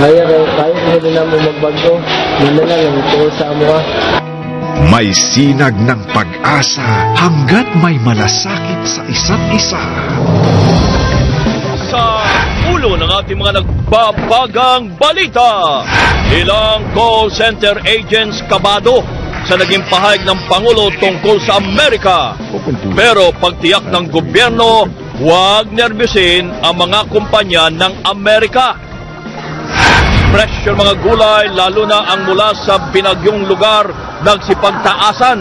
Kaya nila mo magbago. Yun na lang, ito sa mo. May sinag ng pag-asa hanggat may malasakit sa isa't isa. Sa ulo ng ating mga nagbabagang balita, ilang call center agents kabado sa naging pahayag ng Pangulo tungkol sa Amerika. Pero pagtiyak ng gobyerno, huwag nervyusin ang mga kumpanya ng Amerika. Presyo mga gulay, lalo na ang mula sa binagyong lugar, nagsipagtaasan.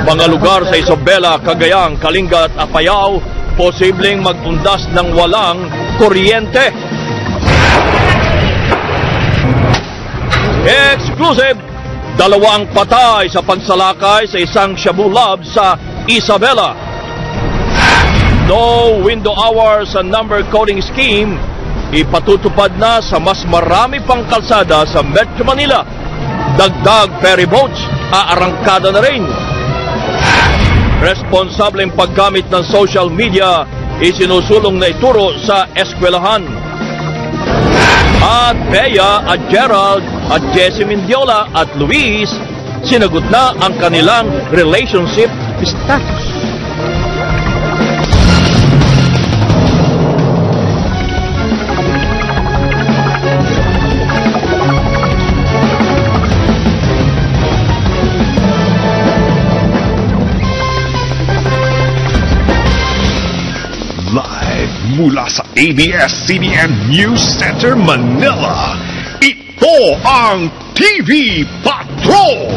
Mga lugar sa Isabela, Cagayan, Kalinga at Apayao, posibleng mag-undas ng walang kuryente. Exclusive! 2 ang patay sa pagsalakay sa isang Shabu Lab sa Isabela. No window hours and number coding scheme ipatutupad na sa mas marami pang kalsada sa Metro Manila. Dagdag ferry boats, aarangkada na rin. Responsableng paggamit ng social media isinusulong na ituro sa eskwelahan. At Bea at Gerald at Jessie Mendiola at Luis sinagot na ang kanilang relationship status. Mula sa ABS-CBN News Center, Manila, ito ang TV Patrol!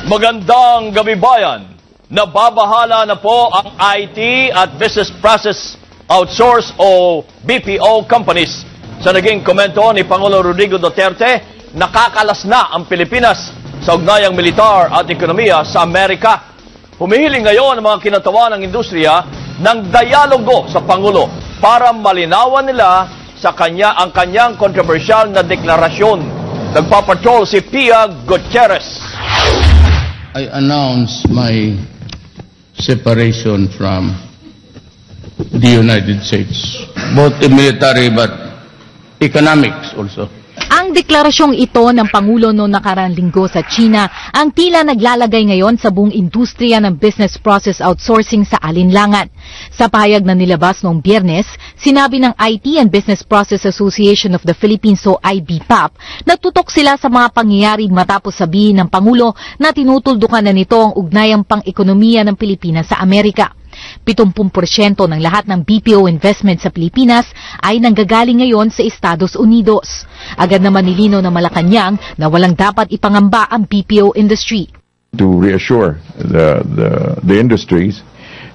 Magandang gabi bayan! Nababahala na po ang IT at Business Process Outsource o BPO companies. Sa naging komento ni Pangulo Rodrigo Duterte, nakakalas na ang Pilipinas sa ugnayang militar at ekonomiya sa Amerika. Humihiling ngayon ang mga kinatawan ng industriya ng dialogo sa Pangulo para malinawan nila sa ang kanyang kontrobersyal na deklarasyon. Nagpapatrol si Pia Gutierrez. I announce my separation from the United States, both in military but economics also. Ang deklarasyong ito ng Pangulo noong nakaraang linggo sa China ang tila naglalagay ngayon sa buong industriya ng business process outsourcing sa alinlangan. Sa pahayag na nilabas noong Biyernes, sinabi ng IT and Business Process Association of the Philippines o IBPAP na tutok sila sa mga pangyayari matapos sabihin ng Pangulo na tinutuldukan na nito ang ugnayang pang-ekonomiya ng Pilipinas sa Amerika. 70% ng lahat ng BPO investment sa Pilipinas ay nanggagaling ngayon sa Estados Unidos. Agad naman nilino ng Malacanang na walang dapat ipangamba ang BPO industry. To reassure the industries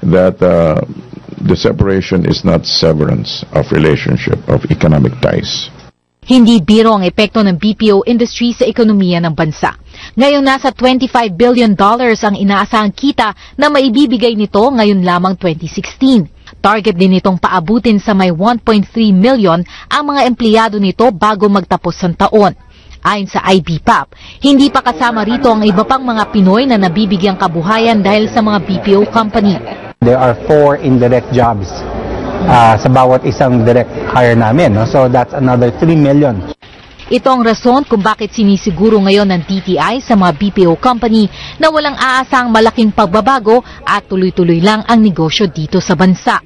that the separation is not severance of relationship, of economic ties. Hindi biro ang epekto ng BPO industry sa ekonomiya ng bansa. Ngayon nasa $25 billion ang inaasahang kita na maibibigay nito ngayon lamang 2016. Target din nitong paabutin sa may 1.3 million ang mga empleyado nito bago magtapos ang taon. Ayon sa IBPAP, hindi pa kasama rito ang iba pang mga Pinoy na nabibigyang kabuhayan dahil sa mga BPO company. There are 4 indirect jobs sa bawat isang direct hire namin. No? So that's another 3 million. Ito ang rason kung bakit sinisiguro ngayon ng DTI sa mga BPO company na walang aasang malaking pagbabago at tuloy-tuloy lang ang negosyo dito sa bansa.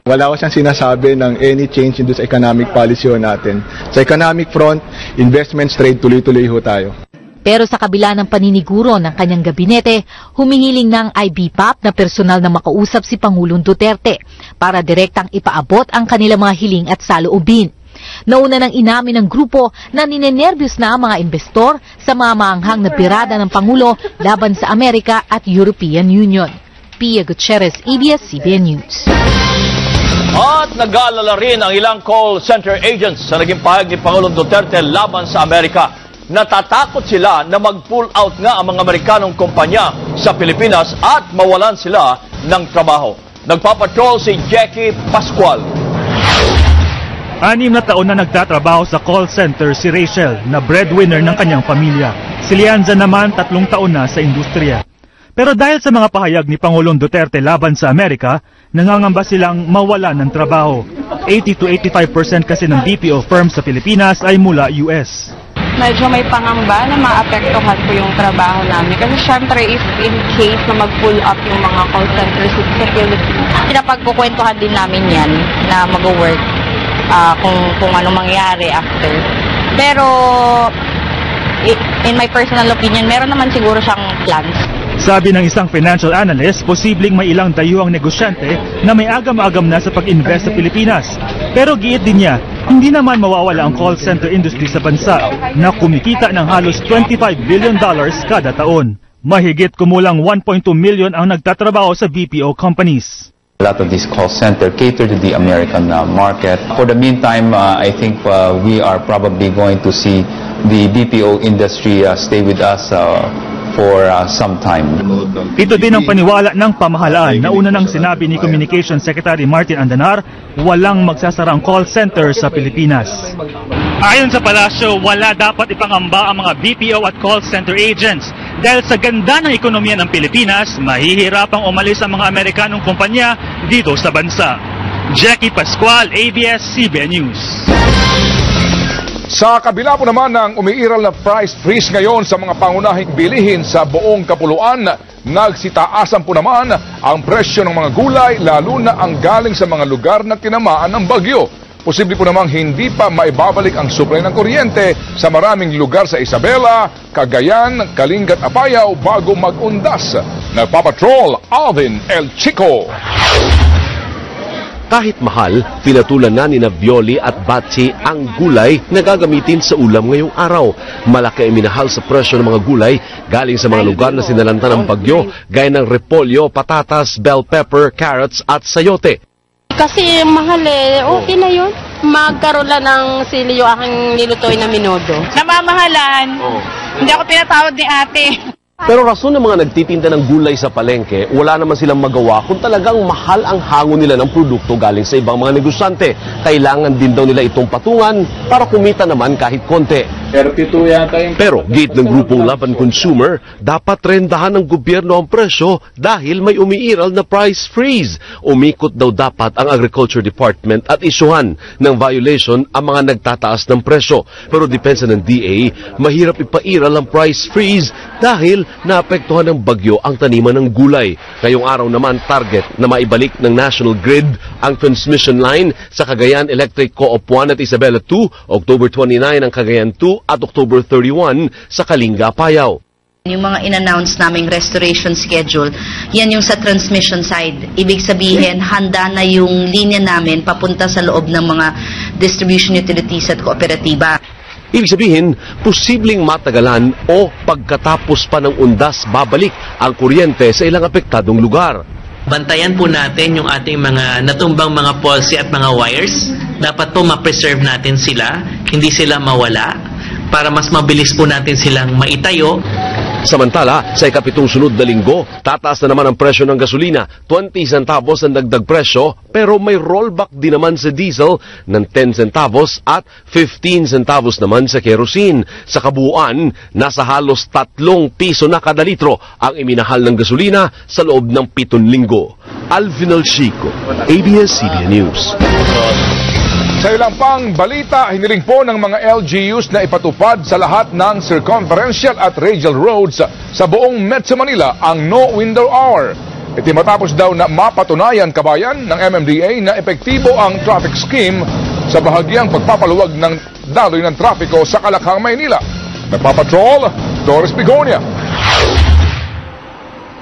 Wala ko siyang sinasabi ng any change in sa economic policy natin. Sa economic front, investments, trade, tuloy-tuloy ho tayo. Pero sa kabila ng paniniguro ng kanyang gabinete, humihiling ng IBPAP na personal na makausap si Pangulong Duterte para direktang ipaabot ang kanilang mga hiling at saloobin. Nauna nang inamin ng grupo na ninenervyos na ang mga investor sa mga maanghang na birada ng Pangulo laban sa Amerika at European Union. Pia Gutierrez, ABS-CBN News. At nag-aalala rin ang ilang call center agents sa naging pahayag ni Pangulong Duterte laban sa Amerika. Natatakot sila na mag-pull out nga ang mga Amerikanong kumpanya sa Pilipinas at mawalan sila ng trabaho. Nagpapatrol si Jackie Pascual. 6 na taon na nagtatrabaho sa call center si Rachel na breadwinner ng kanyang pamilya. Si Lianza naman 3 taon na sa industriya. Pero dahil sa mga pahayag ni Pangulong Duterte laban sa Amerika, nangangamba silang mawala ng trabaho. 80 to 85% kasi ng BPO firms sa Pilipinas ay mula US. Medyo may pangamba na maapektuhan po yung trabaho namin. Kasi syempre, if in case na mag-pull up yung mga call centers sa Philippines, pinapagkukwentuhan din namin yan na mag-work kung anong mangyari after. Pero, in my personal opinion, meron naman siguro siyang plans. Sabi ng isang financial analyst, posibleng may ilang dayuhang negosyante na may agam-agam na sa pag-invest sa Pilipinas. Pero giit din niya, hindi naman mawawala ang call center industry sa bansa na kumikita ng halos $25 billion kada taon. Mahigit kumulang 1.2 million ang nagtatrabaho sa BPO companies. A lot of these call center cater to the American market. For the meantime, I think we are probably going to see the BPO industry stay with us for some time. Ito din ang paniwala ng pamahalaan na una nang sinabi ni Communications Secretary Martin Andanar, walang magsasara ang call center sa Pilipinas. Ayon sa palasyo, wala dapat ipangamba ang mga BPO at call center agents dahil sa ganda ng ekonomiya ng Pilipinas, mahihirapang umalis ang mga Amerikanong kumpanya dito sa bansa. Jackie Pascual, ABS-CBN News. Sa kabila po naman ng umiiral na price freeze ngayon sa mga pangunahing bilihin sa buong kapuluan, nagsitaasan po naman ang presyo ng mga gulay lalo na ang galing sa mga lugar na tinamaan ng bagyo. Posible po namang hindi pa maibabalik ang supply ng kuryente sa maraming lugar sa Isabela, Cagayan, Kalingat, Apayao bago mag-undas. Nagpapatrol, Alvin El Chico. Kahit mahal, pinatulan na ni Violi at Batsi ang gulay na gagamitin sa ulam ngayong araw. Malaki ang minahal sa presyo ng mga gulay galing sa mga lugar na sinalanta ng bagyo, gaya ng repolyo, patatas, bell pepper, carrots at sayote. Kasi mahal okay na yun. Magkaroon lang ng sili yung aking nilutoy na minudo. Namamahalan. Hindi ako pinatawad ni ate. Pero rason ng mga nagtitinda ng gulay sa palengke, wala naman silang magawa kung talagang mahal ang hango nila ng produkto galing sa ibang mga negosyante. Kailangan din daw nila itong patungan para kumita naman kahit konti. Pero gate ng grupong Laban Consumer, dapat rendahan ng gobyerno ang presyo dahil may umiiral na price freeze. Umikot daw dapat ang Agriculture Department at isyuhan ng violation ang mga nagtataas ng presyo. Pero depensa ng DA, mahirap ipairal ang price freeze dahil naapektuhan ng bagyo ang taniman ng gulay. Ngayong araw naman target na maibalik ng National Grid ang transmission line sa Cagayan Electric Co-op 1 at Isabela 2, October 29 ang Cagayan 2 at October 31 sa Kalinga, Apayao. Yung mga in-announce naming restoration schedule, yan yung sa transmission side. Ibig sabihin, handa na yung linya namin papunta sa loob ng mga distribution utilities at kooperatiba. Ibig sabihin, posibleng matagalan o pagkatapos pa ng undas babalik ang kuryente sa ilang apektadong lugar. Bantayan po natin yung ating mga natumbang mga policy at mga wires. Dapat po ma-preserve natin sila, hindi sila mawala, para mas mabilis po natin silang maitayo. Samantala, sa ikapitong sunod na linggo, tataas na naman ang presyo ng gasolina. 20 centavos ang dagdag presyo, pero may rollback din naman sa diesel ng 10 centavos at 15 centavos naman sa kerosene. Sa kabuuan, nasa halos 3 piso na kada litro ang iminahal ng gasolina sa loob ng 7 linggo. Alvin El Chico, ABS-CBN News. Sa ilang pang balita, hiniling po ng mga LGUs na ipatupad sa lahat ng circumferential at radial roads sa buong Metro Manila ang no window hour. Iti matapos daw na mapatunayan kabayan ng MMDA na epektibo ang traffic scheme sa bahagyang pagpapaluwag ng daloy ng trapiko sa Kalakhang, Maynila. Nagpapatrol, Doris Bigonia.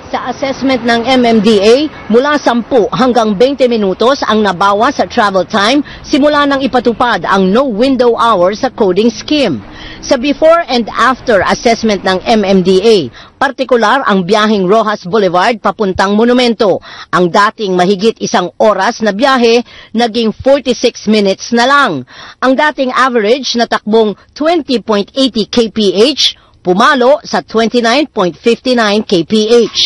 Sa assessment ng MMDA, mula 10 hanggang 20 minutos ang nabawas sa travel time simula nang ipatupad ang no window hour sa coding scheme. Sa before and after assessment ng MMDA, partikular ang biyaheng Rojas Boulevard papuntang Monumento. Ang dating mahigit 1 oras na biyahe, naging 46 minutes na lang. Ang dating average na takbong 20.80 kph, pumalo sa 29.59 kph.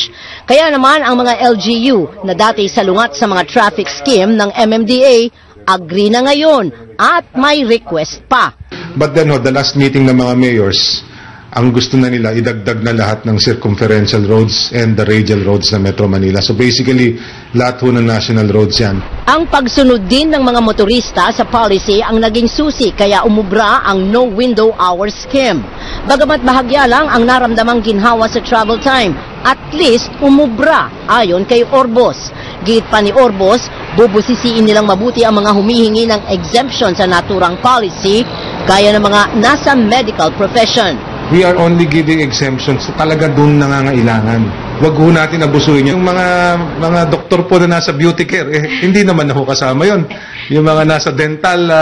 Kaya naman ang mga LGU na dati salungat sa mga traffic scheme ng MMDA, agree na ngayon at may request pa. But then the last meeting ng mga mayors, ang gusto na nila, idagdag na lahat ng circumferential roads and the radial roads na Metro Manila. So basically, lahat ho ng national roads yan. Ang pagsunod din ng mga motorista sa policy ang naging susi kaya umubra ang no window hour scheme. Bagamat bahagya lang ang naramdamang ginhawa sa travel time, at least umubra ayon kay Orbos. Giit pa ni Orbos, bubusisiin nilang mabuti ang mga humihingi ng exemption sa naturang policy gaya ng mga nasa medical profession. We are only giving exemptions sa talaga doon nangangailangan. Wag ho natin abusuin yung mga doktor po na nasa beauty care. Hindi naman ako kasama yon. Yung mga nasa dental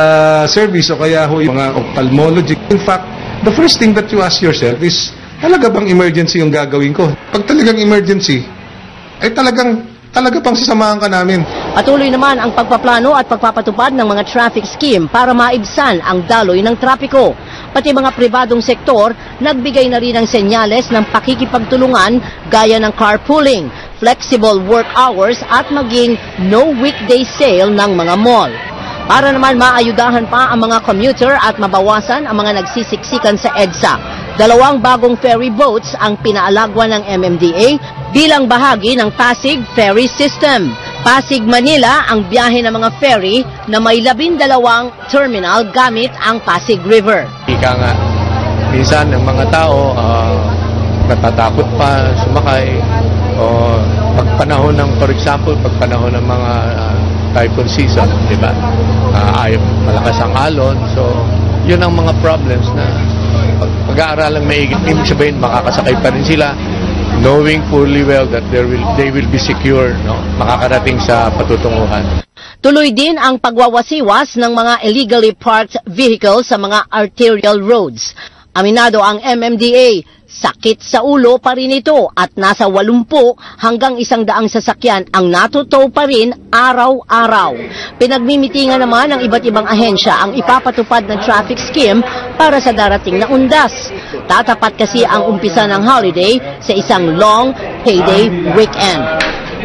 service o kaya ho yung mga ophthalmology. In fact, the first thing that you ask yourself is, talaga bang emergency yung gagawin ko? Pag talagang emergency, ay talaga pang sasamahan ka namin. Patuloy naman ang pagpaplano at pagpapatupad ng mga traffic scheme para maibsan ang daloy ng trapiko. Pati mga pribadong sektor, nagbigay na rin ng senyales ng pakikipagtulungan gaya ng carpooling, flexible work hours at maging no weekday sale ng mga mall. Para naman maayudahan pa ang mga commuter at mabawasan ang mga nagsisiksikan sa EDSA. 2 bagong ferry boats ang pinaalagwa ng MMDA bilang bahagi ng Pasig Ferry System. Pasig-Manila ang biyahe ng mga ferry na may 12 terminal gamit ang Pasig River. Ika nga, minsan ang mga tao natatakot pa sumakay o pagpanahon ng, for example, pagpanahon ng mga typhoon season, di ba? Malakas ang alon, so yun ang mga problems na pag-aaralang maigit. Ibig sabihin, makakasakay pa rin sila, knowing fully well that they will be secure, no? Makakarating sa patutunguhan. Tuloy din ang pagwawasiwas ng mga illegally parked vehicles sa mga arterial roads. Aminado ang MMDA, sakit sa ulo pa rin ito at nasa 80 hanggang 100 sasakyan ang natutow pa rin araw-araw. Pinagmimitingan naman ng iba't ibang ahensya ang ipapatupad na traffic scheme para sa darating na undas. Tatapat kasi ang umpisa ng holiday sa isang long payday weekend.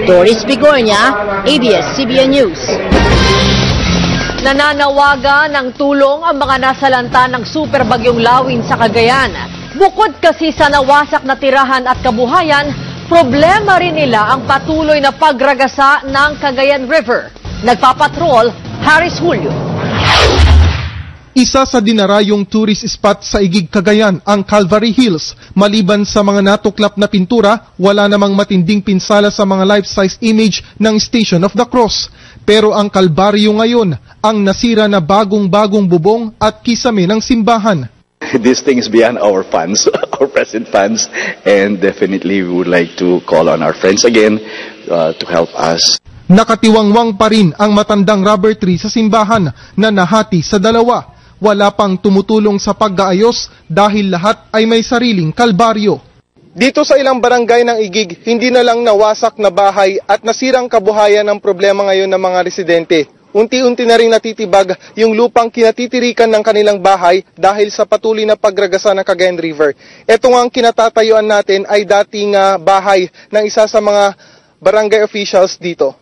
Doris Bigornia, ABS-CBN News. Nananawagan ng tulong ang mga nasalanta ng super bagyong Lawin sa Cagayan. Bukod kasi sa nawasak na tirahan at kabuhayan, problema rin nila ang patuloy na pagragasa ng Cagayan River. Nagpapatrol, Harris Julio. Isa sa dinarayong tourist spot sa Igig, Cagayan, ang Calvary Hills. Maliban sa mga natuklap na pintura, wala namang matinding pinsala sa mga life-size image ng Station of the Cross. Pero ang Kalbaryo ngayon, ang nasira na bagong-bagong bubong at kisame ng simbahan. This thing is beyond our funds, our present funds, and definitely we would like to call on our friends again to help us. Nakatiwangwang pa rin ang matandang rubber tree sa simbahan na nahati sa 2. Wala pang tumutulong sa pag-aayos dahil lahat ay may sariling kalbaryo. Dito sa ilang barangay ng Igig, hindi na lang nawasak na bahay at nasirang kabuhayan ang problema ngayon ng mga residente. Unti-unti na rin natitibag yung lupang kinatitirikan ng kanilang bahay dahil sa patuloy na pagragasa ng Cagayan River. Ito nga ang kinatatayuan natin ay dating bahay ng isa sa mga barangay officials dito.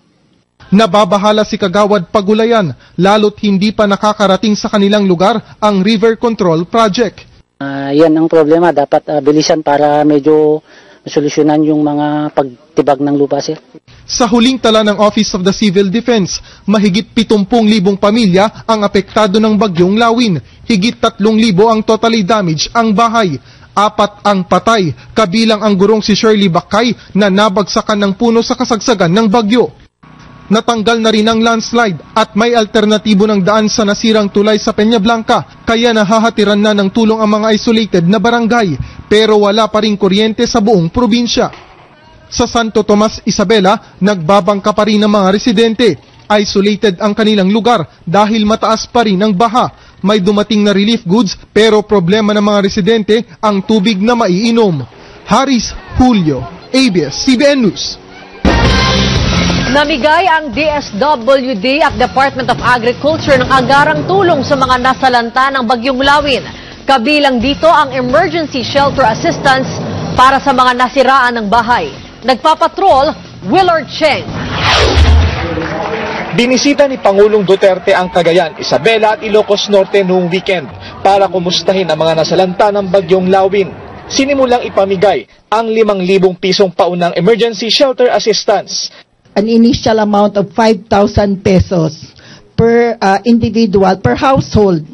Nababahala si Kagawad Pagulayan, lalo't hindi pa nakakarating sa kanilang lugar ang River Control Project. Yan ang problema, dapat bilisan para medyo solusyonan yung mga pagtibag ng lupa, sir. Sa huling tala ng Office of the Civil Defense, mahigit 70,000 pamilya ang apektado ng bagyong Lawin. Higit 3,000 ang totally damage ang bahay. 4 ang patay, kabilang ang gurong si Shirley Bakay na nabagsakan ng puno sa kasagsagan ng bagyo. Natanggal na rin ang landslide at may alternatibo ng daan sa nasirang tulay sa Peñablanca, kaya nahahatiran na ng tulong ang mga isolated na barangay, pero wala pa rin kuryente sa buong probinsya. Sa Santo Tomas, Isabela, nagbabangka pa rin ang mga residente. Isolated ang kanilang lugar dahil mataas pa rin ang baha. May dumating na relief goods pero problema ng mga residente ang tubig na maiinom. Harris Julio, ABS-CBN News. Namigay ang DSWD at Department of Agriculture ng agarang tulong sa mga nasalanta ng bagyong Lawin. Kabilang dito ang emergency shelter assistance para sa mga nasiraan ng bahay. Nagpapatrol, Willard Cheng. Binisita ni Pangulong Duterte ang Cagayan, Isabela at Ilocos Norte noong weekend para kumustahin ang mga nasalanta ng bagyong Lawin. sinimulang ipamigay ang 5,000 pisong paunang emergency shelter assistance. An initial amount of 5,000 pesos per individual, per household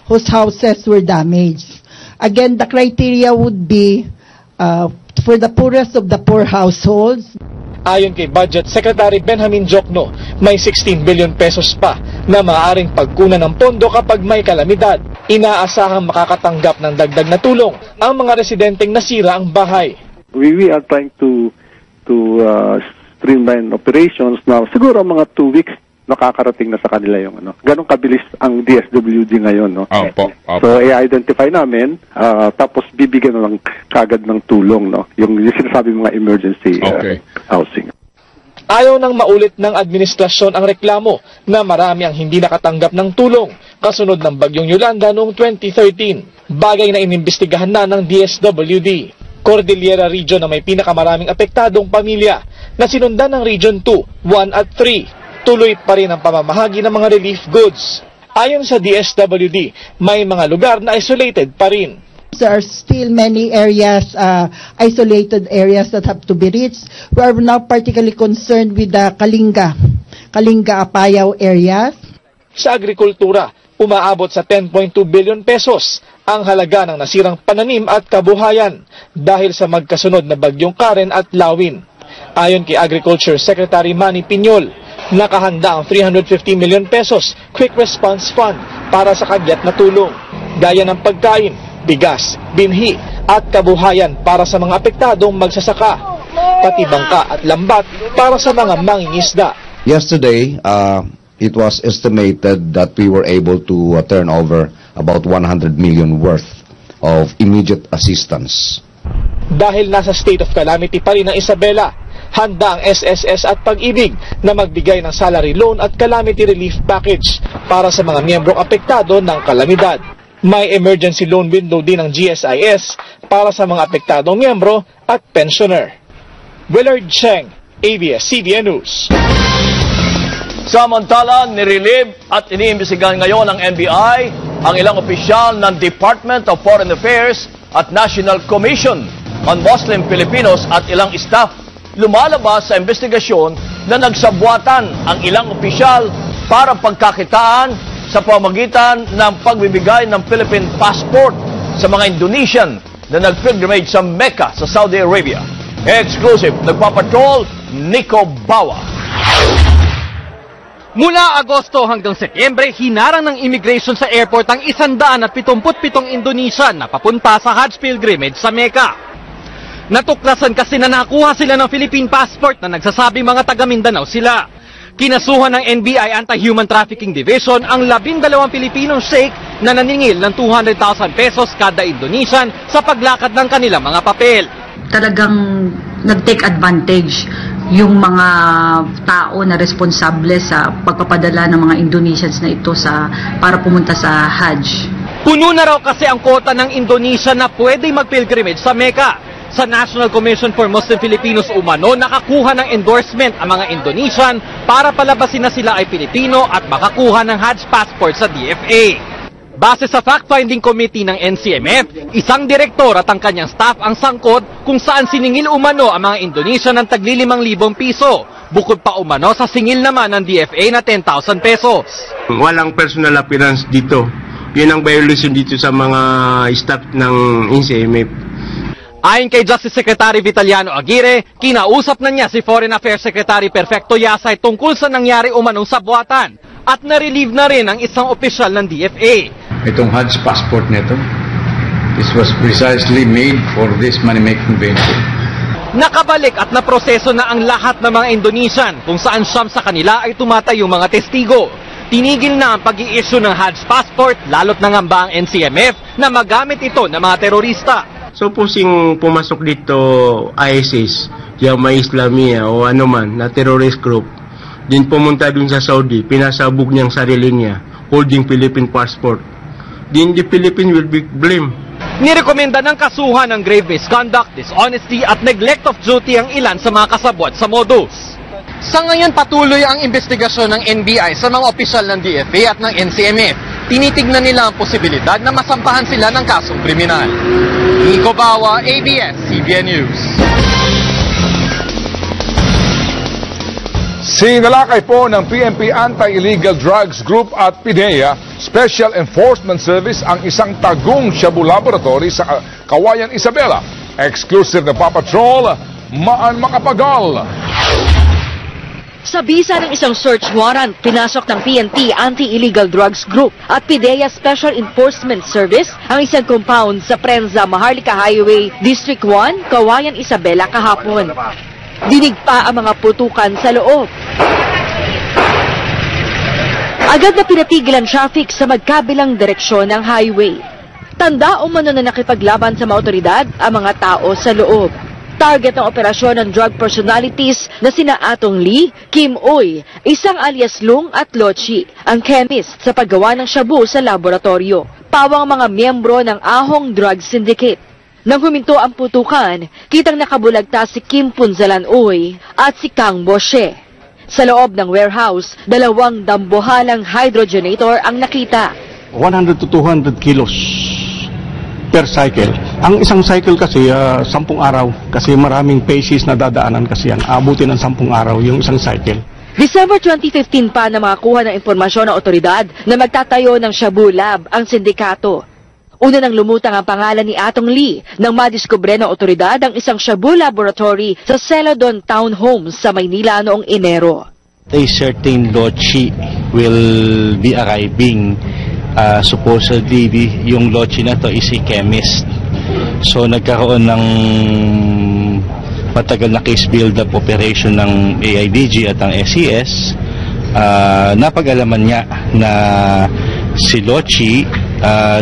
whose houses were damaged. Again, the criteria would be for the poorest of the poor households. Ayon kay Budget Secretary Benjamin Jokno, may 16 billion pesos pa na maaaring pagkunan ng pondo kapag may kalamidad. Inaasahang makakatanggap ng dagdag na tulong ang mga residenteng nasira ang bahay. We are trying to streamline operations now. Siguro mga 2 weeks nakakarating na sa kanila yung ganong kabilis ang DSWD ngayon, no? Opo. So i-identify namin, tapos bibigyan na lang kagad ng tulong, no? Yung sinasabi mga emergency housing. Ayaw nang maulit ng administrasyon ang reklamo na marami ang hindi nakatanggap ng tulong kasunod ng bagyong Yolanda noong 2013. Bagay na inimbestigahan na ng DSWD. Cordillera Region na may pinakamaraming apektadong pamilya na sinundan ng Region 2, 1 at 3. Tuloy pa rin ang pamamahagi ng mga relief goods. Ayon sa DSWD, may mga lugar na isolated pa rin. There are still many areas, isolated areas that have to be reached. We are now particularly concerned with the Kalinga-Apayao areas. Sa agrikultura, umaabot sa 10.2 billion pesos ang halaga ng nasirang pananim at kabuhayan dahil sa magkasunod na bagyong Karen at Lawin. Ayon kay Agriculture Secretary Manny Piñol, nakahanda ang 350 million pesos Quick Response Fund para sa kagyat na tulong, gaya ng pagkain, bigas, binhi at kabuhayan para sa mga apektadong magsasaka, pati bangka at lambat para sa mga mangingisda. Yesterday, it was estimated that we were able to turn over about 100 million worth of immediate assistance. Dahil nasa state of calamity pa rin ang Isabela, handa ang SSS at Pag-ibig na magbigay ng salary loan at calamity relief package para sa mga miyembrong apektado ng kalamidad. May emergency loan window din ng GSIS para sa mga apektadong miyembro at pensioner. Willard Cheng, ABS-CBN News. Samantala, nirelieve at iniimbestigahan ngayon ng NBI ang ilang opisyal ng Department of Foreign Affairs at National Commission on Muslim Filipinos at ilang staff. Lumalabas sa investigasyon na nagsabwatan ang ilang opisyal para pagkakitaan sa pamamagitan ng pagbibigay ng Philippine passport sa mga Indonesian na nag-pilgrimage sa Mecca sa Saudi Arabia. Exclusive, nagpapatrol, Nico Bawa. Mula Agosto hanggang Setyembre, hinarang ng immigration sa airport ang 177 Indonesian na papunta sa Hajj pilgrimage sa Mecca. Natuklasan kasi na nakuha sila ng Philippine passport na nagsasabi mga taga Mindanao sila. Kinasuhan ng NBI Anti-Human Trafficking Division ang 12 Pilipinong sheikh na naningil ng 200,000 pesos kada Indonesian sa paglakad ng kanilang mga papel. Talagang nag-take advantage yung mga tao na responsable sa pagpapadala ng mga Indonesians na ito para pumunta sa Hajj. Puno na raw kasi ang kota ng Indonesia na pwede mag-pilgrimage sa Mecca. Sa National Commission for Muslim Filipinos umano, nakakuha ng endorsement ang mga Indonesian para palabasin na sila ay Pilipino at makakuha ng Hajj passport sa DFA. Base sa fact-finding committee ng NCMF, isang direktor at ang kanyang staff ang sangkot kung saan siningil umano ang mga Indonesian ng tagli 5,000 piso, bukod pa umano sa singil naman ng DFA na 10,000 pesos. Walang personal appearance dito. Yun ang violation dito sa mga staff ng NCMF. Ayon kay Justice Secretary Vitaliano Aguirre, kinausap na niya si Foreign Affairs Secretary Perfecto Yasay tungkol sa nangyari umanong sabwatan at na-relieve na rin ang isang opisyal ng DFA. Itong Hajj passport nito, this was precisely made for this money-making venture. Nakabalik at naproseso na ang lahat ng mga Indonesian kung saan siyam sa kanila ay tumatayong mga testigo. Tinigil na ang pag-i-issue ng Hajj passport lalo't nangamba ang NCMF na magamit ito ng mga terorista. So pusing pumasok dito ISIS, Jamaah Islamiyah o ano man na terrorist group, din pumunta dun sa Saudi, pinasabog niyang sarili niya, holding Philippine passport. Then the Philippines will be blamed. Nirekomenda ng kasuhan ng grave misconduct, dishonesty at neglect of duty ang ilan sa mga kasabwat sa modus. Sa ngayon patuloy ang investigasyon ng NBI sa mga opisyal ng DFA at ng NCMF. tinitignan nila ang posibilidad na masampahan sila ng kasong kriminal. Nico Bawa, ABS-CBN News. Sinalakay po ng PNP Anti-Illegal Drugs Group at PIDEA Special Enforcement Service ang isang tagong shabu laboratory sa Kawayan Isabela. Exclusive na papatrol, Maan Makapagal. Sa bisa ng isang search warrant, pinasok ng PNP Anti-Illegal Drugs Group at PIDEA Special Enforcement Service ang isang compound sa Prensa Maharlika Highway, District 1, Kawayan Isabela kahapon. Dinig pa ang mga putukan sa loob. Agad na pinatigil ang traffic sa magkabilang direksyon ng highway. Tanda umano na nakipaglaban sa mga otoridad ang mga tao sa loob. Target ng operasyon ng drug personalities na sina Atong Lee, Kim Uy, isang alias Lung at Lochi, ang chemist sa paggawa ng shabu sa laboratorio. Pawang mga miyembro ng Ahong Drug Syndicate. Nang huminto ang putukan, kitang nakabulagta si Kim Punzalan Uy at si Kang Boshe. Sa loob ng warehouse, 2 dambuhalang hydrogenator ang nakita. 100 to 200 kilos per cycle. Ang isang cycle kasi 10 araw kasi maraming phases na dadaanan kasi yan. Abutin ng 10 araw yung isang cycle. December 2015 pa na makakuha ng impormasyon ng otoridad na magtatayo ng Shabu Lab ang sindikato. Una nang lumutang ang pangalan ni Atong Lee nang madiskubre ng otoridad ang isang shabu laboratory sa Celadon Townhomes sa Maynila noong Enero. A certain Lochi will be arriving. Supposedly, yung Lochi na to is a chemist. So nagkaroon ng matagal na case build-up operation ng AIDG at ang SES. Napag-alaman niya na si Lochi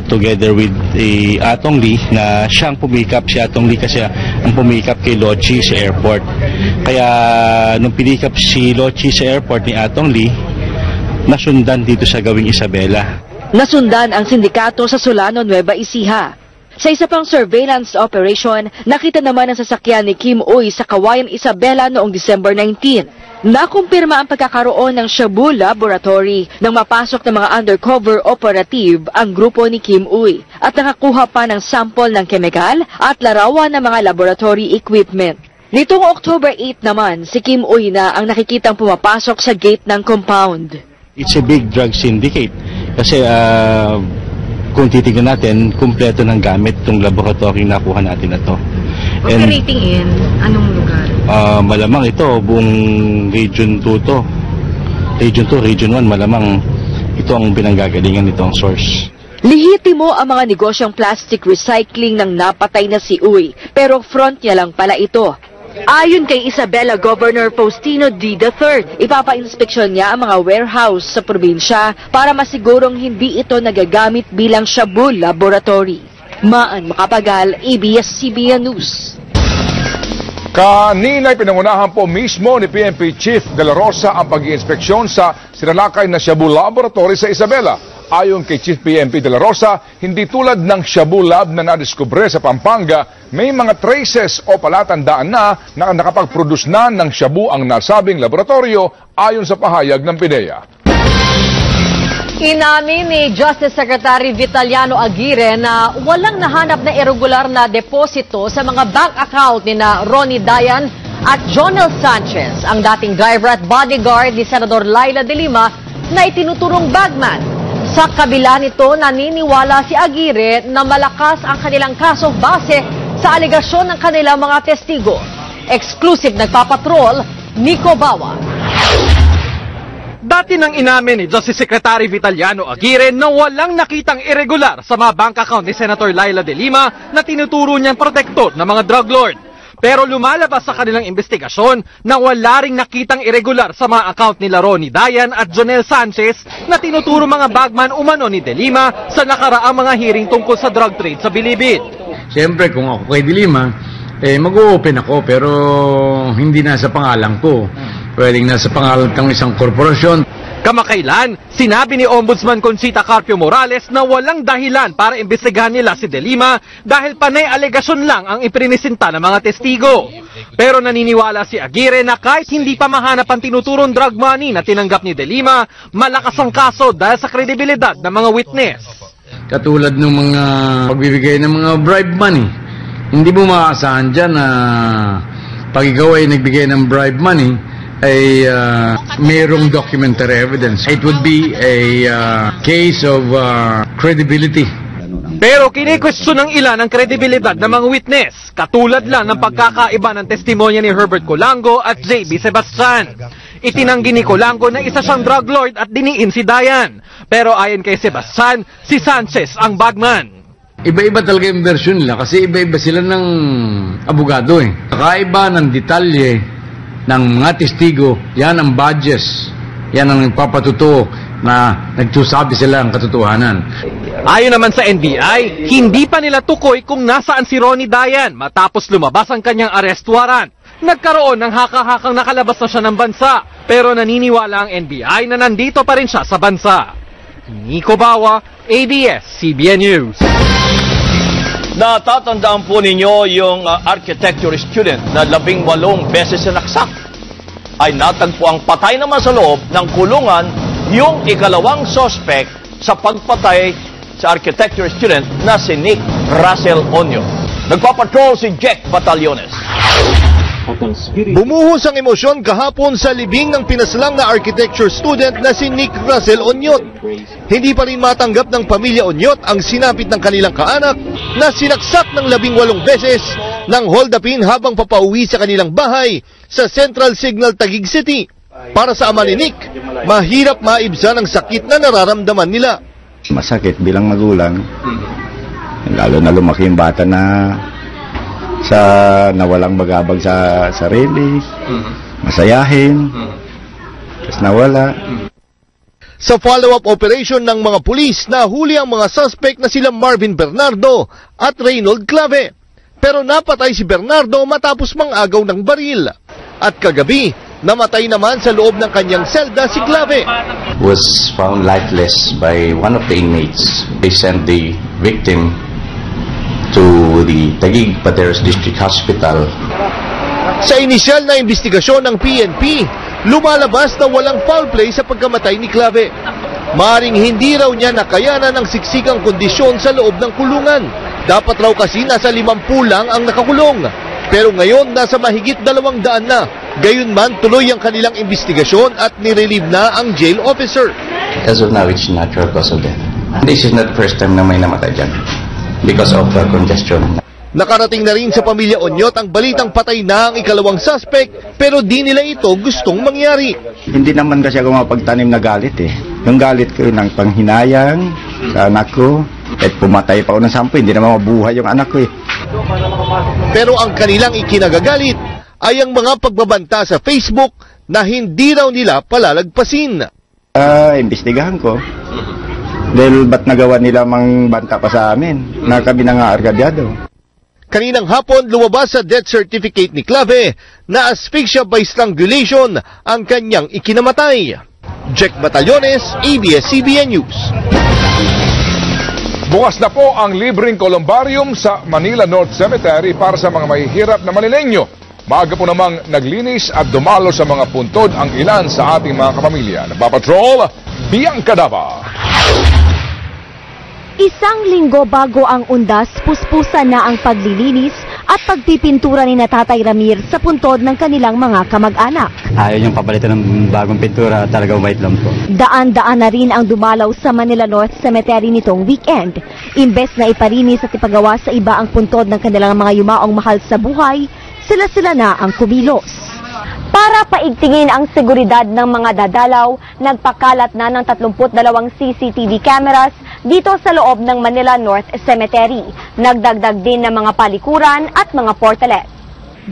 together with Atong Lee na siyang pumikap si Atong Lee kasi ang pumikap kay Lochi sa airport. Kaya nung pinikap si Lochi sa airport ni Atong Lee, nasundan dito sa Gawing Isabela. Nasundan ang sindikato sa Solano, Nueva Ecija. Sa isa pang surveillance operation, nakita naman ang sasakyan ni Kim Uy sa Kawayan Isabela noong December 19. Nakumpirma ang pagkakaroon ng Shabu Laboratory nang mapasok ng mga undercover operative ang grupo ni Kim Uy at nakakuha pa ng sample ng kemikal at larawan ng mga laboratory equipment. Nitong October 8 naman, si Kim Uy na ang nakikitang pumapasok sa gate ng compound. It's a big drug syndicate kasi kung titignan natin, kumpleto ng gamit itong laboratory na nakuha natin na to. Operating in anong lugar? Malamang ito, buong Region 2 to. Region 2, Region 1, malamang ito ang pinanggagalingan nito ang source. Lihitimo ang mga negosyong plastic recycling ng napatay na si Uy, pero front niya lang pala ito. Ayon kay Isabela Governor Faustino D. III, ipapa-inspeksyon niya ang mga warehouse sa probinsya para masigurong hindi ito nagagamit bilang shabu laboratory. Maan Makapagal, ABS-CBN News. Kanina'y pinangunahan po mismo ni PNP Chief De La Rosa ang pag-iinspeksyon sa sinalakay na shabu laboratory sa Isabela. Ayon kay Chief PNP De La Rosa, hindi tulad ng Shabu Lab na nadiskubre sa Pampanga, may mga traces o palatandaan na nakapag-produce na ng shabu ang nasabing laboratorio ayon sa pahayag ng PIDEA. Inamin ni Justice Secretary Vitaliano Aguirre na walang nahanap na irregular na deposito sa mga bank account ni na Ronnie Dayan at Jonel Sanchez, ang dating driver at bodyguard ni Senador Laila de Lima na itinuturong bagman. Sa kabila nito, naniniwala si Aguirre na malakas ang kanilang kaso base sa alegasyon ng kanilang mga testigo. Exclusive nagpapatrol, Nico Bawa. Dati nang inamin ni Justice Secretary Vitaliano Aguirre na walang nakitang irregular sa mga bank account ni Senator Laila de Lima na tinuturo niyang protektor ng mga drug lord. Pero lumalabas sa kanilang investigasyon na wala ring nakitang irregular sa mga account nila Ronnie Dayan at Jonel Sanchez na tinuturo mga bagman umano ni De Lima sa nakaraang mga hearing tungkol sa drug trade sa Bilibid. Siyempre kung ako kay De Lima, mag-o-open ako pero hindi nasa pangalan ko. Pwedeng nasa pangalan ng isang korporasyon. Kamakailan, sinabi ni Ombudsman Conchita Carpio Morales na walang dahilan para imbestigahan nila si De Lima dahil panay alegasyon lang ang iprinisinta ng mga testigo. Pero naniniwala si Aguirre na kahit hindi pa mahanap ang tinuturong drug money na tinanggap ni De Lima, malakas ang kaso dahil sa kredibilidad ng mga witness. Katulad ng mga pagbibigay ng mga bribe money, hindi mo maaasahan dyan na pag ikaw ay nagbigay ng bribe money, ay mayroong documentary evidence. It would be a case of credibility. Pero kini-question ng ilan ang kredibilidad ng mga witness, katulad lang ng pagkakaiba ng testimonya ni Herbert Colango at J.B. Sebastian. Itinanggi ni Colango na isa siyang drug lord at diniin si Dayan. Pero ayon kay Sebastian, si Sanchez ang bagman. Iba-iba talaga yung version nila kasi iba-iba sila ng abogado eh. Kakaiba ng detalye ng mga testigo, yan ang badges. Yan ang nagpapatuto na nagsasabi sila ang katotohanan. Ayon naman sa NBI, hindi pa nila tukoy kung nasaan si Ronnie Dayan matapos lumabas ang kanyang arrest warrant. Nagkaroon ng haka-hakang nakalabas na siya ng bansa, pero naniniwala ang NBI na nandito pa rin siya sa bansa. Nico Bawa, ABS-CBN News. Natatandaan po ninyo yung architecture student na 18 beses sinaksak. Ay natagpuang patay naman sa loob ng kulungan yung ikalawang suspect sa pagpatay sa architecture student na si Nick Russell Onyo. Nagpapatrol si Jack Batallones. Bumuhos ang emosyon kahapon sa libing ng pinaslang na architecture student na si Nick Russell Onyot. Hindi pa rin matanggap ng pamilya Onyot ang sinapit ng kanilang kaanak na sinaksak ng 18 beses nang hold-upin habang papauwi sa kanilang bahay sa Central Signal, Taguig City. Para sa ama ni Nick, mahirap maibsan ang sakit na nararamdaman nila. Masakit bilang magulang, lalo na lumaki yung bata na nawalang bagabag sa sarili, masayahin, tapos nawala. Sa follow-up operation ng mga pulis, nahuli ang mga suspect na sila Marvin Bernardo at Reynold Clave. Pero napatay si Bernardo matapos mangagaw ng baril. At kagabi, namatay naman sa loob ng kanyang selda si Clave. Was found lifeless by one of the inmates. They sent the victim to the Taguig Pateros District Hospital. Sa inisyal na investigasyon ng PNP, lumalabas na walang foul play sa pagkamatay ni Clave. Maring hindi raw niya nakayanan ng siksikang kondisyon sa loob ng kulungan. Dapat raw kasi nasa 50 lang ang nakakulong. Pero ngayon nasa mahigit 200 na. Gayunman tuloy ang kanilang investigasyon at nirelieve na ang jail officer. As of now, it's natural cause of death. This is not the first time na may namatay dyan because of congestion. Nakarating na rin sa pamilya Onyot ang balitang patay na ang ikalawang suspect pero di nila ito gustong mangyari. Hindi naman kasi ako mapagtanim na galit eh. Yung galit ko ng panghinayang sa anak ko at pumatay pa ako ng 10, hindi naman mabuhay yung anak ko eh. Pero ang kanilang ikinagagalit ay ang mga pagbabanta sa Facebook na hindi raw nila palalagpasin. Imbestigahan ko. Dahil ba't nagawa nila mang banta pa sa amin na kami na nga argabyado. Kaninang hapon lumabas sa death certificate ni Clave na asphyxia by strangulation ang kanyang ikinamatay. Jack Batallones, ABS-CBN News. Bukas na po ang libreng columbarium sa Manila North Cemetery para sa mga mahihirap na Manileño. Maaga po namang naglinis at dumalo sa mga puntod ang ilan sa ating mga kapamilya. Nagpapatrol, Bianca Dava. Isang linggo bago ang undas, puspusan na ang paglilinis at pagpipintura ni Tatay Ramir sa puntod ng kanilang mga kamag-anak. Ayaw yung papalitan ng bagong pintura, talaga white lang po. Daan-daan na rin ang dumalaw sa Manila North Cemetery nitong weekend. Imbes na iparinis at ipagawa sa iba ang puntod ng kanilang mga yumaong mahal sa buhay, sila-sila na ang kumilos. Para paigtingin ang seguridad ng mga dadalaw, nagpakalat na ng 32 CCTV cameras dito sa loob ng Manila North Cemetery. Nagdagdag din ng mga palikuran at mga portalet.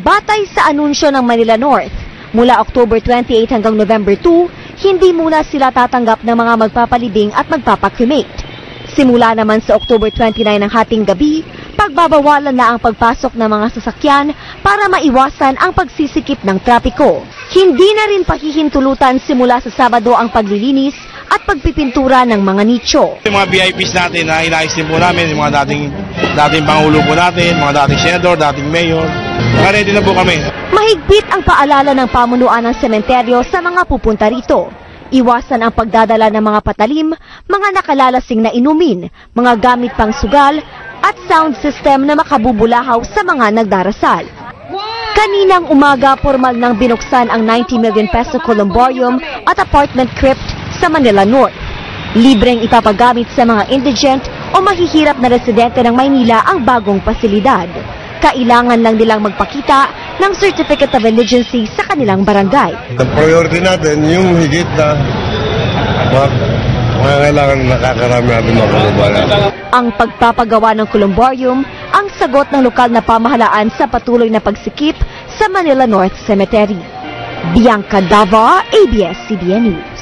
Batay sa anunsyo ng Manila North, mula October 28 hanggang November 2, hindi muna sila tatanggap ng mga magpapalibing at magpapakremate. Simula naman sa October 29 ng hating gabi, Pinagbabawalan na ang pagpasok ng mga sasakyan para maiwasan ang pagsisikip ng trapiko. Hindi na rin pahihintulutan simula sa Sabado ang paglilinis at pagpipintura ng mga nicho. Yung mga VIPs natin na inayos din po namin, yung mga dating Pangulo po natin, mga dating Senador, dating Mayor, naka-ready na po kami. Mahigpit ang paalala ng pamunuan ng sementeryo sa mga pupunta rito. Iwasan ang pagdadala ng mga patalim, mga nakalalasing na inumin, mga gamit pang sugal, at sound system na makabubulahaw sa mga nagdarasal. Kaninang umaga, formal nang binuksan ang 90 million peso columbarium at apartment crypt sa Manila North. Libreng ipapagamit sa mga indigent o mahihirap na residente ng Maynila ang bagong pasilidad. Kailangan lang nilang magpakita ng Certificate of Indigency sa kanilang barangay. Ang priority natin yung higit na mga kailangan nakakarami natin mga kababayan. Ang pagpapagawa ng columbarium ang sagot ng lokal na pamahalaan sa patuloy na pagsikip sa Manila North Cemetery. Bianca Dava, ABS-CBN News.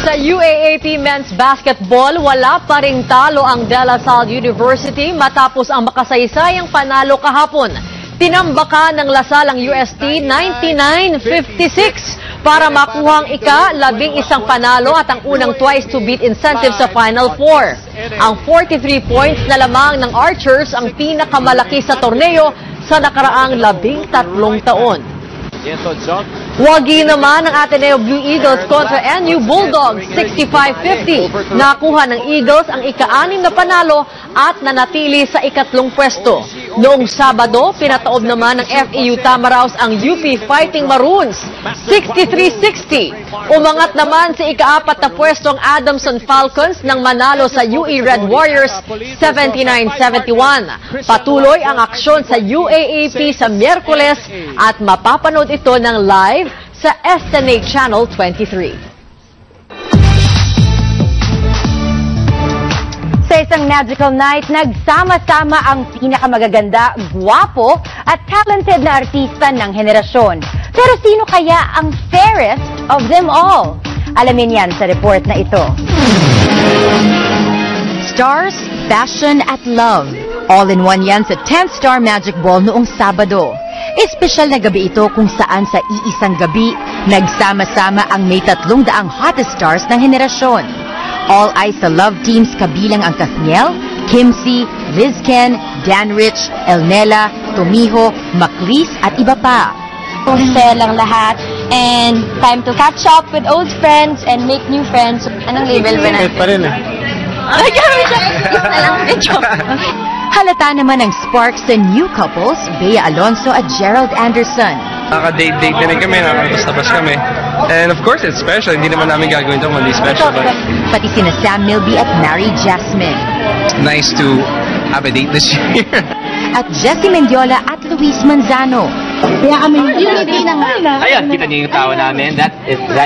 Sa UAAP Men's Basketball, wala pa ring talo ang De La Salle University matapos ang makasaysayang panalo kahapon. Tinambakan ng Lasal ang UST 99-56 para makuha ang ika-11 panalo at ang unang twice-to-beat incentive sa Final Four. Ang 43 points na lamang ng Archers ang pinakamalaki sa torneo sa nakaraang 13 taon. Wagi naman ang Ateneo Blue Eagles kontra NU Bulldogs 65-50. Nakuha ng Eagles ang ika-6 na panalo at nanatili sa ikatlong pwesto. Noong Sabado, pinataob naman ng FEU Tamaraws ang UP Fighting Maroons 63-60. Umangat naman sa ika-4 na pwesto ang Adamson Falcons nang manalo sa UE Red Warriors 79-71. Patuloy ang aksyon sa UAAP sa Miyerkules at mapapanood ito ng live sa SNA Channel 23. Sa isang magical night, nagsama-sama ang pinakamagaganda, guwapo at talented na artista ng henerasyon. Pero sino kaya ang fairest of them all? Alamin yan sa report na ito. Stars, Fashion at Love. All-in-one yan sa 10th Star Magic Ball noong Sabado. Espesyal na gabi ito kung saan sa iisang gabi, nagsama-sama ang may 300 hottest stars ng henerasyon. All eyes sa love teams kabilang ang Kathniel, Kimsey, Liz Ken, Dan Rich, Elnela, Tomiho, Macris at iba pa. Masaya lang lahat and time to catch up with old friends and make new friends. Anong label ba natin? Pa rin eh. Ay, gawin siya. Isa lang. Medyo. Halata naman ang spark sa new couples, Bea Alonso at Gerald Anderson. Nakaka-date-date na rin kami, nakakabas-tabas kami. And of course, it's special. Hindi naman namin gagawin ito kundi special. But pati sina Sam Milby at Mary Jasmine. Nice to have a date this year. At Jessie Mendiola at Luis Manzano. Kaya kami hindi na nga. Ayan, kita niyo yung tawa namin. That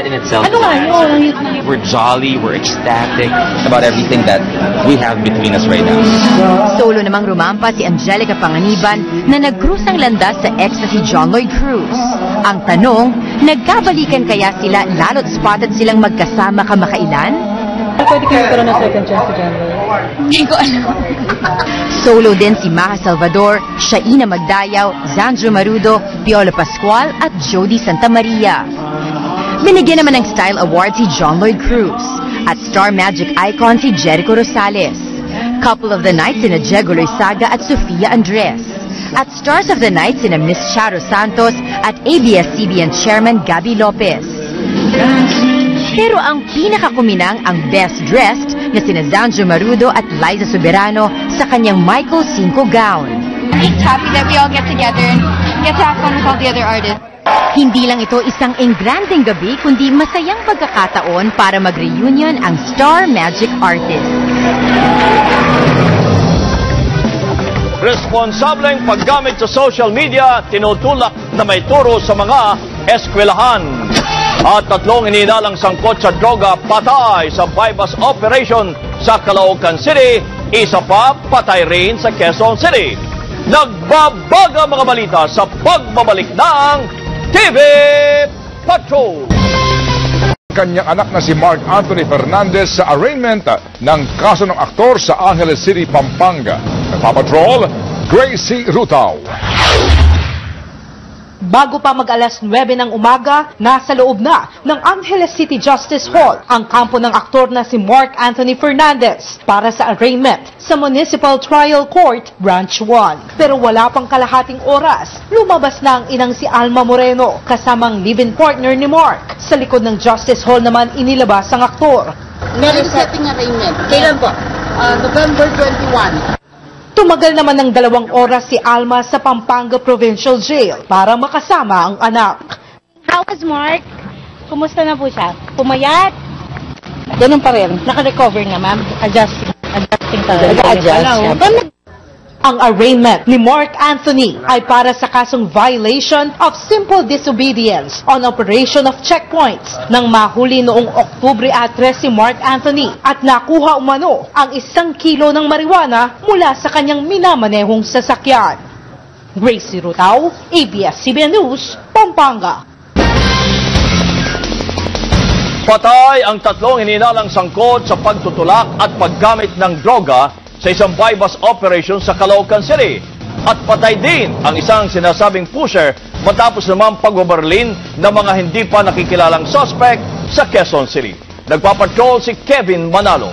in itself is we're jolly, we're ecstatic about everything that we have between us right now. Solo namang rumampa si Angelica Panganiban na nag-cruise ang landas sa ex na si John Lloyd Cruz. Ang tanong, nagkabalikan kaya sila lalo't spotted silang magkasama kamakailan? Pwede kayo magkaroon ng second chance si John Lloyd? Hindi ko alam. Solo din si Maha Salvador, Shaina Magdayaw, Zandro Marudo, Piolo Pascual at Jody Santamaria. Binigyan naman ng Style Award si John Lloyd Cruz at Star Magic icon si Jericho Rosales. Couple of the Night sina Diego Loizaga at Sofia Andres. At Stars of the Night sina Miss Charo Santos at ABS-CBN Chairman Gabby Lopez. Pero ang pinakakuminang ang best dressed na sina Zandro Marudo at Liza Soberano sa kanyang Michael Cinco gown. I'm just happy that we all get together and get to have fun with all the other artists. Hindi lang ito isang engrandeng gabi kundi masayang pagkakataon para mag-reunion ang Star Magic artists. Responsableng paggamit sa social media, tinutulak na may turo sa mga eskwelahan. At 3 ininalang sangkot sa droga patay sa bypass operation sa Caloocan City. Isa pa patay rin sa Quezon City. Nagbabaga mga balita sa pagbabalik ng TV Patrol. kanyang anak na si Mark Anthony Fernandez sa arraignment ng kaso ng aktor sa Angeles City, Pampanga. Nagpapatrol, Gracie Rutaw. Bago pa mag-alas 9 ng umaga, nasa loob na ng Angeles City Justice Hall ang kampo ng aktor na si Mark Anthony Fernandez para sa arraignment sa Municipal Trial Court, Branch 1. Pero wala pang kalahating oras, lumabas na ang inang si Alma Moreno kasamang live-in partner ni Mark. Sa likod ng Justice Hall naman inilabas ang aktor. Meron setting arraignment. Kailan po? November 21. Tumagal naman ng 2 oras si Alma sa Pampanga Provincial Jail para makasama ang anak. How was Mark? Kumusta na po siya? Pumayat? Ganun pa rin. Naka-recover na, ma'am. Adjusting talaga. Nag-adjust. Ang arraignment ni Mark Anthony ay para sa kasong violation of simple disobedience on operation of checkpoints nang mahuli noong Oktubre 3 si Mark Anthony at nakuha umano ang 1 kilo ng marijuana mula sa kanyang minamanehong sasakyan. Gracie Rutaw, ABS-CBN News, Pampanga. Patay ang 3 hininalang sangkot sa pagtutulak at paggamit ng droga sa isang bypass operation sa Caloocan City. At patay din ang isang sinasabing pusher matapos naman pagbabarlin ng mga hindi pa nakikilalang suspect sa Quezon City. Nagpapatrol si Kevin Manalo.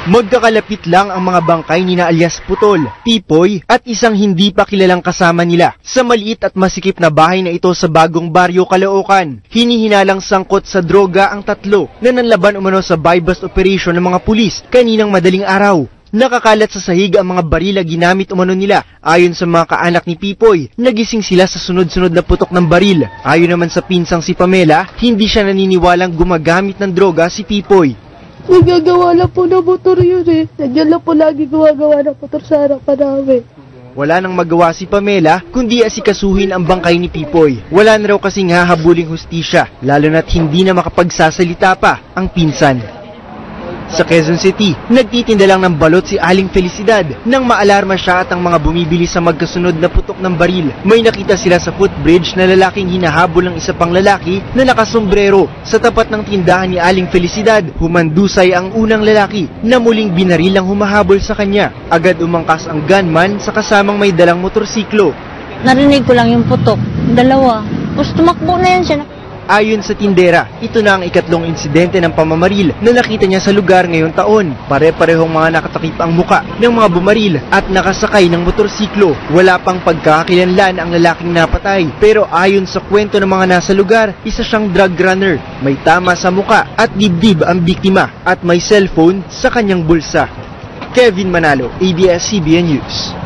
Magkakalapit lang ang mga bangkay ni na alias Putol, Pipoy at isang hindi pa kilalang kasama nila sa maliit at masikip na bahay na ito sa Bagong Baryo, Caloocan. Hinihinalang sangkot sa droga ang 3 na nanlaban umano sa buy-bust operation ng mga pulis kaninang madaling araw. Nakakalat sa sahig ang mga barila ginamit umano nila. Ayon sa mga kaanak ni Pipoy, nagising sila sa sunod-sunod na putok ng baril. Ayon naman sa pinsang si Pamela, hindi siya naniniwalang gumagamit ng droga si Pipoy. Nagagawa lang po ng motor yun eh. Nandiyan lang po lagi gumagawa ng motor sa harapan namin. Wala nang magawa si Pamela kundi asikasuhin ang bangkay ni Pipoy. Wala na raw kasing hahabuling hustisya, lalo na't hindi na makapagsasalita pa ang pinsan. Sa Quezon City, nagtitinda lang ng balot si Aling Felicidad nang maalarma siya at ang mga bumibili sa magkasunod na putok ng baril. May nakita sila sa footbridge na lalaking hinahabol ng isa pang lalaki na nakasombrero. Sa tapat ng tindahan ni Aling Felicidad, humandusay ang unang lalaki na muling binaril ang humahabol sa kanya. Agad umangkas ang gunman sa kasamang may dalang motorsiklo. Narinig ko lang yung putok. 2. Tapos tumakbo na yan siya. Ayon sa tindera, ito na ang 2 insidente ng pamamaril na nakita niya sa lugar ngayong taon. Pare-parehong mga nakatakip ang muka ng mga bumaril at nakasakay ng motorsiklo. Wala pang pagkakakilanlan ang lalaking napatay. Pero ayon sa kwento ng mga nasa lugar, isa siyang drug runner. May tama sa muka at dibdib ang biktima at may cellphone sa kanyang bulsa. Kevin Manalo, ABS-CBN News.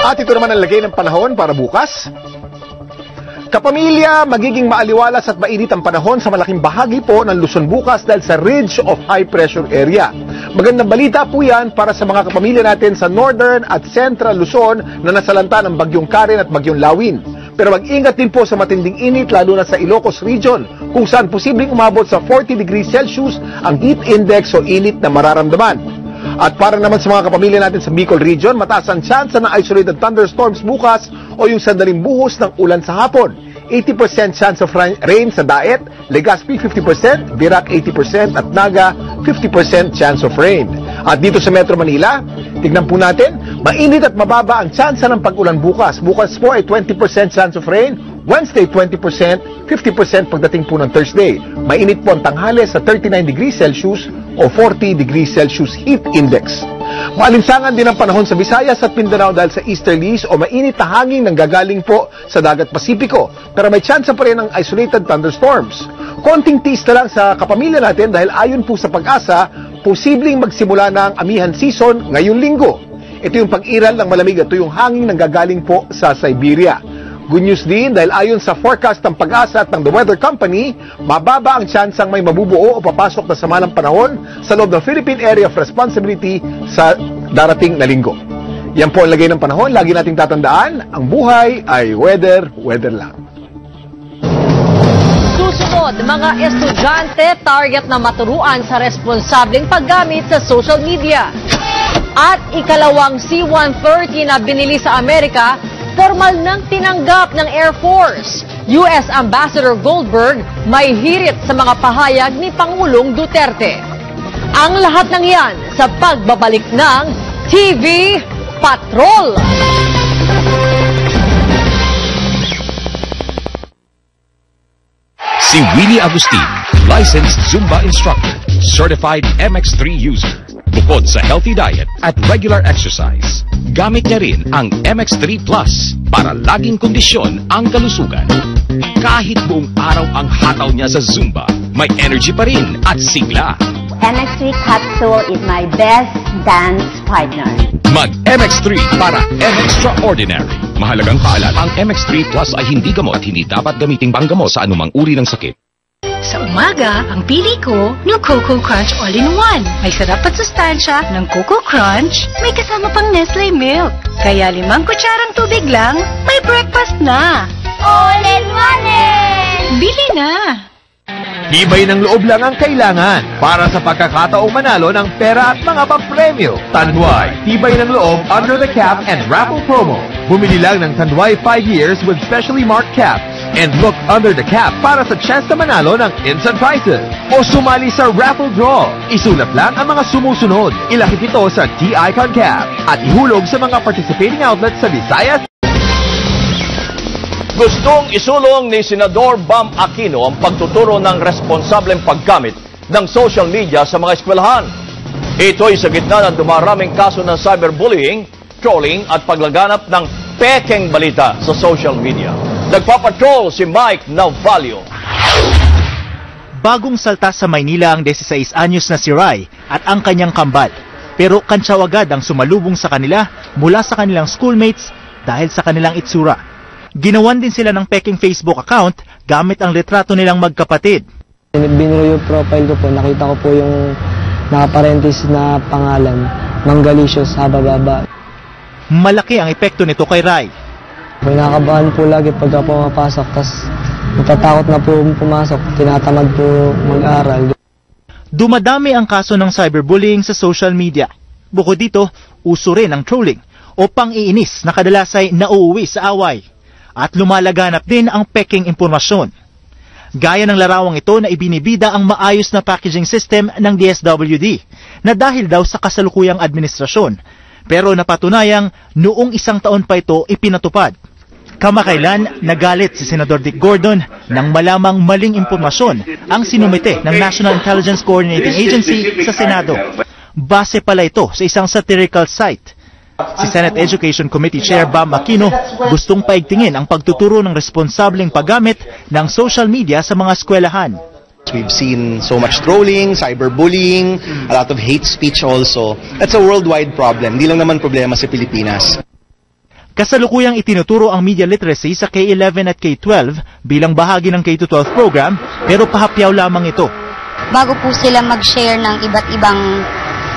At ito naman ang lagay ng panahon para bukas. Kapamilya, magiging maaliwalas at mainit ang panahon sa malaking bahagi po ng Luzon bukas dahil sa ridge of high pressure area. Magandang balita po yan para sa mga kapamilya natin sa Northern at Central Luzon na nasalanta ng Bagyong Karen at Bagyong Lawin. Pero mag-ingat din po sa matinding init lalo na sa Ilocos Region kung saan posibleng umabot sa 40 degrees Celsius ang heat index o init na mararamdaman. At para naman sa mga kapamilya natin sa Bicol Region, mataas ang chance na isolated thunderstorms bukas o yung sandaling buhos ng ulan sa hapon. 80% chance of rain sa Daet, Legazpi 50%, Birac 80% at Naga 50% chance of rain. At dito sa Metro Manila, tignan po natin, mainit at mababa ang chance ng pag-ulan bukas. Bukas po ay 20% chance of rain, Wednesday 20%, 50% pagdating po ng Thursday. Mainit po ang tanghali sa 39 degrees Celsius o 40 degrees Celsius heat index. Maalinsangan din ang panahon sa Visayas at Mindanao dahil sa easterlies o mainit na hangin nang gagaling po sa dagat Pasipiko. Pero may chance pa rin ng isolated thunderstorms. Konting tiis na lang sa kapamilya natin dahil ayon po sa Pag-asa, posibleng magsimula na ang amihan season ngayong linggo. Ito yung pag-iral ng malamig at tuyong hangin nang gagaling po sa Siberia. Good news din dahil ayon sa forecast ng Pag-asa at ng The Weather Company, mababa ang tsansang may mabubuo o papasok na sama ng panahon sa loob ng Philippine Area of Responsibility sa darating na linggo. Yan po ang lagay ng panahon. Lagi nating tatandaan, ang buhay ay weather lang. Susunod, mga estudyante target na maturuan sa responsableng paggamit sa social media. At ikalawang C-130 na binili sa Amerika formal nang tinanggap ng Air Force. US Ambassador Goldberg may hirit sa mga pahayag ni Pangulong Duterte. Ang lahat ng yan sa pagbabalik ng TV Patrol. Si Willie Agustin, licensed Zumba instructor, certified MX3 user. Bukod sa healthy diet at regular exercise, gamit niya rin ang MX3 Plus para laging kondisyon ang kalusugan. Kahit buong araw ang hataw niya sa Zumba, may energy pa rin at sigla. MX3 Capsule is my best dance partner. Mag-MX3 para M-Extraordinary. Mahalagang paalala, ang MX3 Plus ay hindi gamot at hindi dapat gamiting panggamot sa anumang uri ng sakit. Sa umaga, ang pili ko, New Coco Crunch All-in-One. May sarap at sustansya ng Coco Crunch, may kasama pang Nestle Milk. Kaya 5 kutsarang tubig lang, may breakfast na. All-in-One Bili na! Tibay ng loob lang ang kailangan para sa pagkakataong manalo ng pera at mga pampremyo. Tanduay, tibay ng loob under the cap and raffle promo. Bumili lang ng Tanduay 5 years with specially marked cap and look under the cap para sa chance na manalo ng instant prizes. O sumali sa raffle draw. Isulat lang ang mga sumusunod. Ilakip ito sa T-Icon cap at ihulog sa mga participating outlets sa Visayas. Gustong isulong ni Senador Bam Aquino ang pagtuturo ng responsableng paggamit ng social media sa mga eskwelahan. Ito'y sa gitna ng dumaraming kaso ng cyberbullying, trolling at paglaganap ng pekeng balita sa social media. Nagpapatrol si Mike Navalio. Bagong salta sa Maynila ang 16 anyos na si Rai at ang kanyang kambal. Pero kantsaw agad ang sumalubong sa kanila mula sa kanilang schoolmates dahil sa kanilang itsura. Ginawan din sila ng peking Facebook account gamit ang litrato nilang magkapatid. Binuro yung profile ko po, nakita ko po yung nakaparentis na pangalan, Mangalicious Habababa. Malaki ang epekto nito kay Rai. Nakakabahan po lagi pagka pumapasok, tas natatakot na po pumasok, tinatamad po mag-aral. Dumadami ang kaso ng cyberbullying sa social media. Bukod dito, uso rin ang trolling o pang-iinis na kadalas ay nauuwi sa away. At lumalaganap din ang peking impormasyon. Gaya ng larawang ito na ibinibida ang maayos na packaging system ng DSWD na dahil daw sa kasalukuyang administrasyon. Pero napatunayang noong 1 taon pa ito ipinatupad. Kamakailan, nagalit si Senador Dick Gordon nang malamang maling impormasyon ang sinumite ng National Intelligence Coordinating Agency sa Senado. Base pala ito sa isang satirical site. Si Senate Education Committee Chair Bam Aquino gustong paigtingin ang pagtuturo ng responsableng paggamit ng social media sa mga eskwelahan. We've seen so much trolling, cyberbullying, a lot of hate speech also. That's a worldwide problem. Hindi lang naman problema sa Pilipinas. Kasalukuyang itinuturo ang media literacy sa K-11 at K-12 bilang bahagi ng K-12 program pero pahapyaw lamang ito. Bago po sila mag-share ng iba't ibang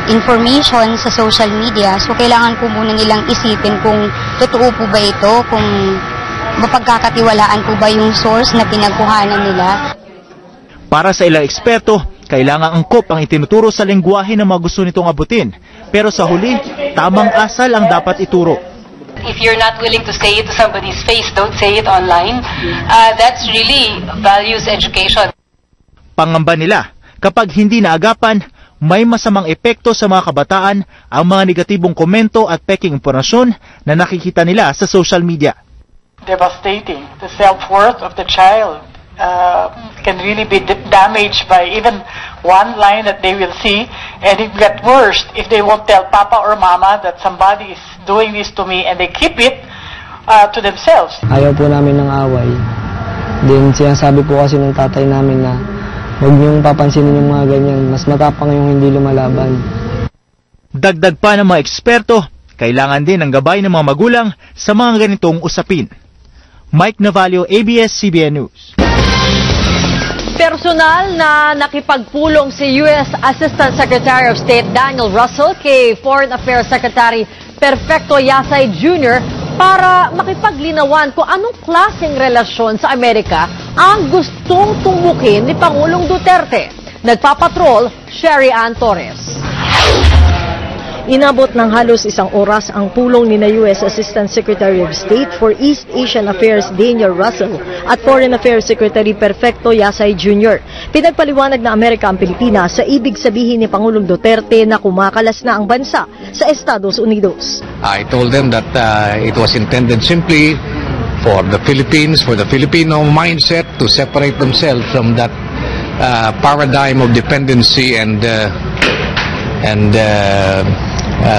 information sa social media, so kailangan po muna nilang isipin kung totoo po ba ito, kung mapagkakatiwalaan po ba yung source na pinagkuhanan nila. Para sa ilang eksperto, kailangang angkop ang itinuturo sa lengguwahe na mga gusto nitong abutin. Pero sa huli, tamang asal ang dapat ituro. If you're not willing to say it to somebody's face, don't say it online. That's really values education. Pangamba nila, kapag hindi naagapan, may masamang epekto sa mga kabataan ang mga negatibong komento at peking impormasyon na nakikita nila sa social media. Devastating. The self-worth of the child can really be damaged by even one line that they will see, and it get worse if they won't tell Papa or Mama that somebody is doing this to me and they keep it to themselves. Ayaw po namin ng away. Then sinasabi po kasi ng tatay namin na huwag niyong papansinin yung mga ganyan. Mas matapang yung hindi lumalaban. Dagdag pa ng mga eksperto, kailangan din ng gabay ng mga magulang sa mga ganitong usapin. Mike Navalio, ABS-CBN News. Personal na nakipagpulong si U.S. Assistant Secretary of State Daniel Russell kay Foreign Affairs Secretary Perfecto Yasay Jr. para makipaglinawan kung anong klaseng relasyon sa Amerika ang gustong tumbukin ni Pangulong Duterte. Nagpapatrol, Sherry Ann Torres. Inabot ng halos 1 oras ang pulong ni US Assistant Secretary of State for East Asian Affairs Daniel Russell at Foreign Affairs Secretary Perfecto Yasay Jr. Pinagpaliwanag ng Amerika ang Pilipinas sa ibig sabihin ni Pangulong Duterte na kumakalas na ang bansa sa Estados Unidos. I told them that it was intended simply for the Philippines, for the Filipino mindset to separate themselves from that paradigm of dependency and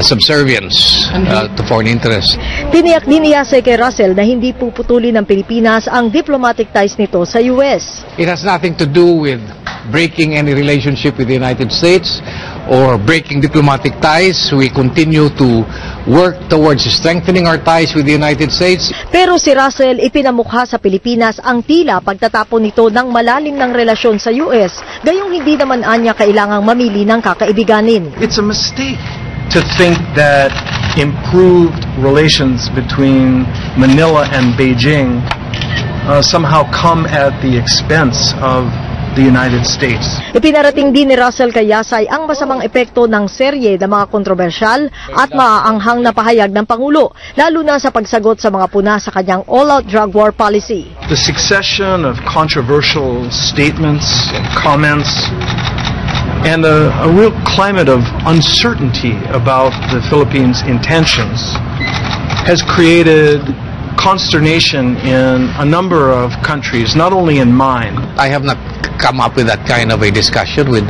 subservience to foreign interests. Tiniyak din ni Yasay kay Russell na hindi puputulin ng Pilipinas ang diplomatic ties nito sa US. It has nothing to do with breaking any relationship with the United States or breaking diplomatic ties. We continue to work towards strengthening our ties with the United States. Pero si Russell ipinamukha sa Pilipinas ang tila pagtatapon nito ng malalim ng relasyon sa US, gayong hindi naman anya kailangang mamili ng kakaibiganin. It's a mistake to think that improved relations between Manila and Beijing somehow come at the expense of the United States. Ipinarating din ni Russell kay Yasay ang masamang epekto ng serye ng mga kontrobersyal at maaanghang na pahayag ng Pangulo, lalo na sa pagsagot sa mga puna sa kanyang all-out drug war policy. The succession of controversial statements and comments and a real climate of uncertainty about the Philippines' intentions has created consternation in a number of countries, not only in mine. I have not come up with that kind of a discussion with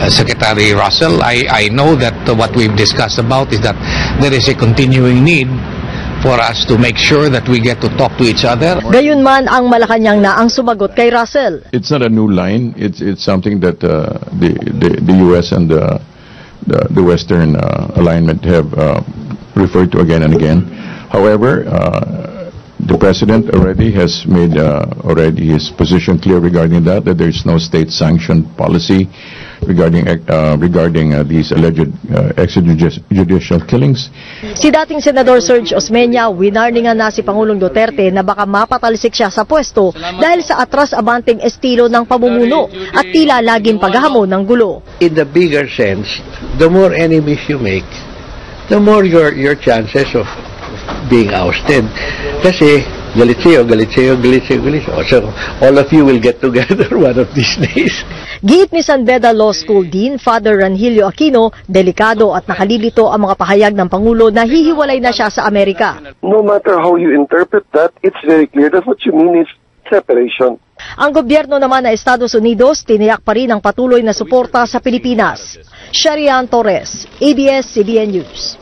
Secretary Russell. I know that what we've discussed about is that there is a continuing need for us to make sure that we get to talk to each other. Gayunman ang Malacanang na ang sumagot kay Russell. It's not a new line. It's something that the US and the Western alignment have referred to again and again. However, the President already has made his position clear regarding that there is no state-sanctioned policy regarding these alleged extrajudicial killings. Si dating Senador Serge Osmeña, winarningan na si Pangulong Duterte na baka mapatalsik siya sa pwesto dahil sa atras-abanting estilo ng pamumuno at tila laging paghahamon ng gulo. In the bigger sense, the more enemies you make, the more your chances of being ousted. Kasi galit sa'yo. So all of you will get together one of these days. Giit ni San Beda Law School Dean Father Ranhilio Aquino, delikado at nakalilito ang mga pahayag ng Pangulo na hihiwalay na siya sa Amerika. No matter how you interpret that, it's very clear that what you mean is separation. Ang gobyerno naman ng Estados Unidos tiniyak pa rin ang patuloy na suporta sa Pilipinas. Sharian Torres, ABS-CBN News.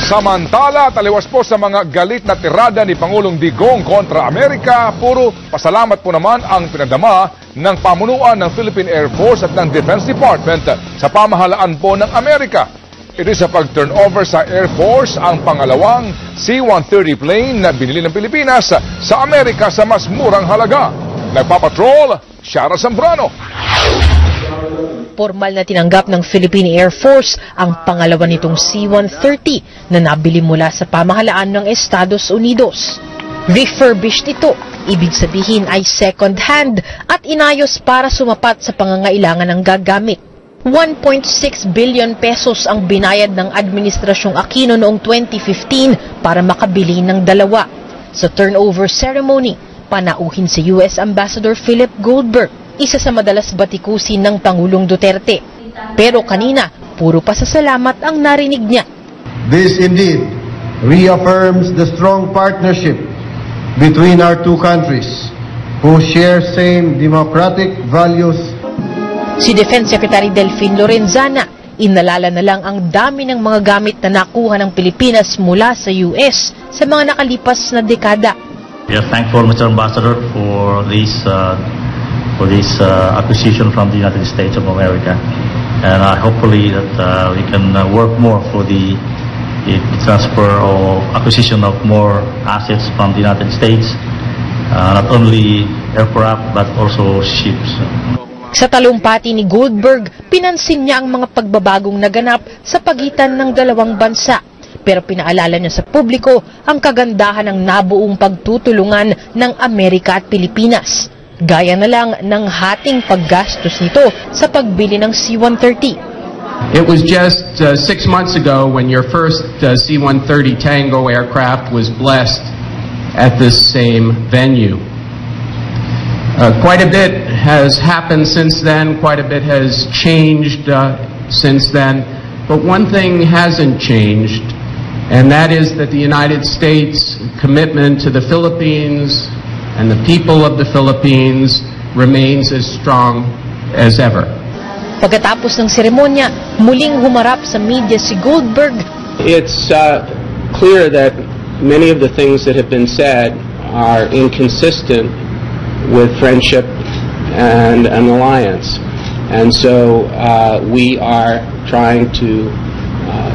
Samantala, taliwas po sa mga galit na tirada ni Pangulong Digong kontra Amerika, puro pasalamat po naman ang pinadama ng pamunuan ng Philippine Air Force at ng Defense Department sa pamahalaan po ng Amerika. Ito sa pag-turnover sa Air Force ang pangalawang C-130 plane na binili ng Pilipinas sa Amerika sa mas murang halaga. Nagpapatrol, Shara Zambrano. Formal na tinanggap ng Philippine Air Force ang pangalawa nitong C-130 na nabili mula sa pamahalaan ng Estados Unidos. Refurbished ito, ibig sabihin ay second hand at inayos para sumapat sa pangangailangan ng gagamit. 1.6 billion pesos ang binayad ng Administrasyong Aquino noong 2015 para makabili ng dalawa. Sa turnover ceremony, panauhin si US Ambassador Philip Goldberg, isa sa madalas batikusin ng Pangulong Duterte. Pero kanina, puro pasasalamat ang narinig niya. This indeed reaffirms the strong partnership between our two countries who share same democratic values. Si Defense Secretary Delfin Lorenzana, inalala na lang ang dami ng mga gamit na nakuha ng Pilipinas mula sa US sa mga nakalipas na dekada. We are thankful, Mr. Ambassador, for this acquisition from the United States of America, and hopefully that we can work more for the transfer or acquisition of more assets from the United States, not only aircraft but also ships. Sa talumpati ni Goldberg, pinansin niya ang mga pagbabagong naganap sa pagitan ng dalawang bansa. Pero pinaalala niya sa publiko ang kagandahan ng nabuong pagtutulungan ng Amerika at Pilipinas. Gaya na lang ng hating paggastos nito sa pagbili ng C-130. It was just 6 months ago when your first C-130 Tango aircraft was blessed at this same venue. Quite a bit has happened since then, quite a bit has changed since then, but one thing hasn't changed, and that is that the United States' commitment to the Philippines and the people of the Philippines remains as strong as ever. Pagkatapos ng seremonya, muling humarap sa media si Goldberg. It's clear that many of the things that have been said are inconsistent with friendship and an alliance. And so we are trying to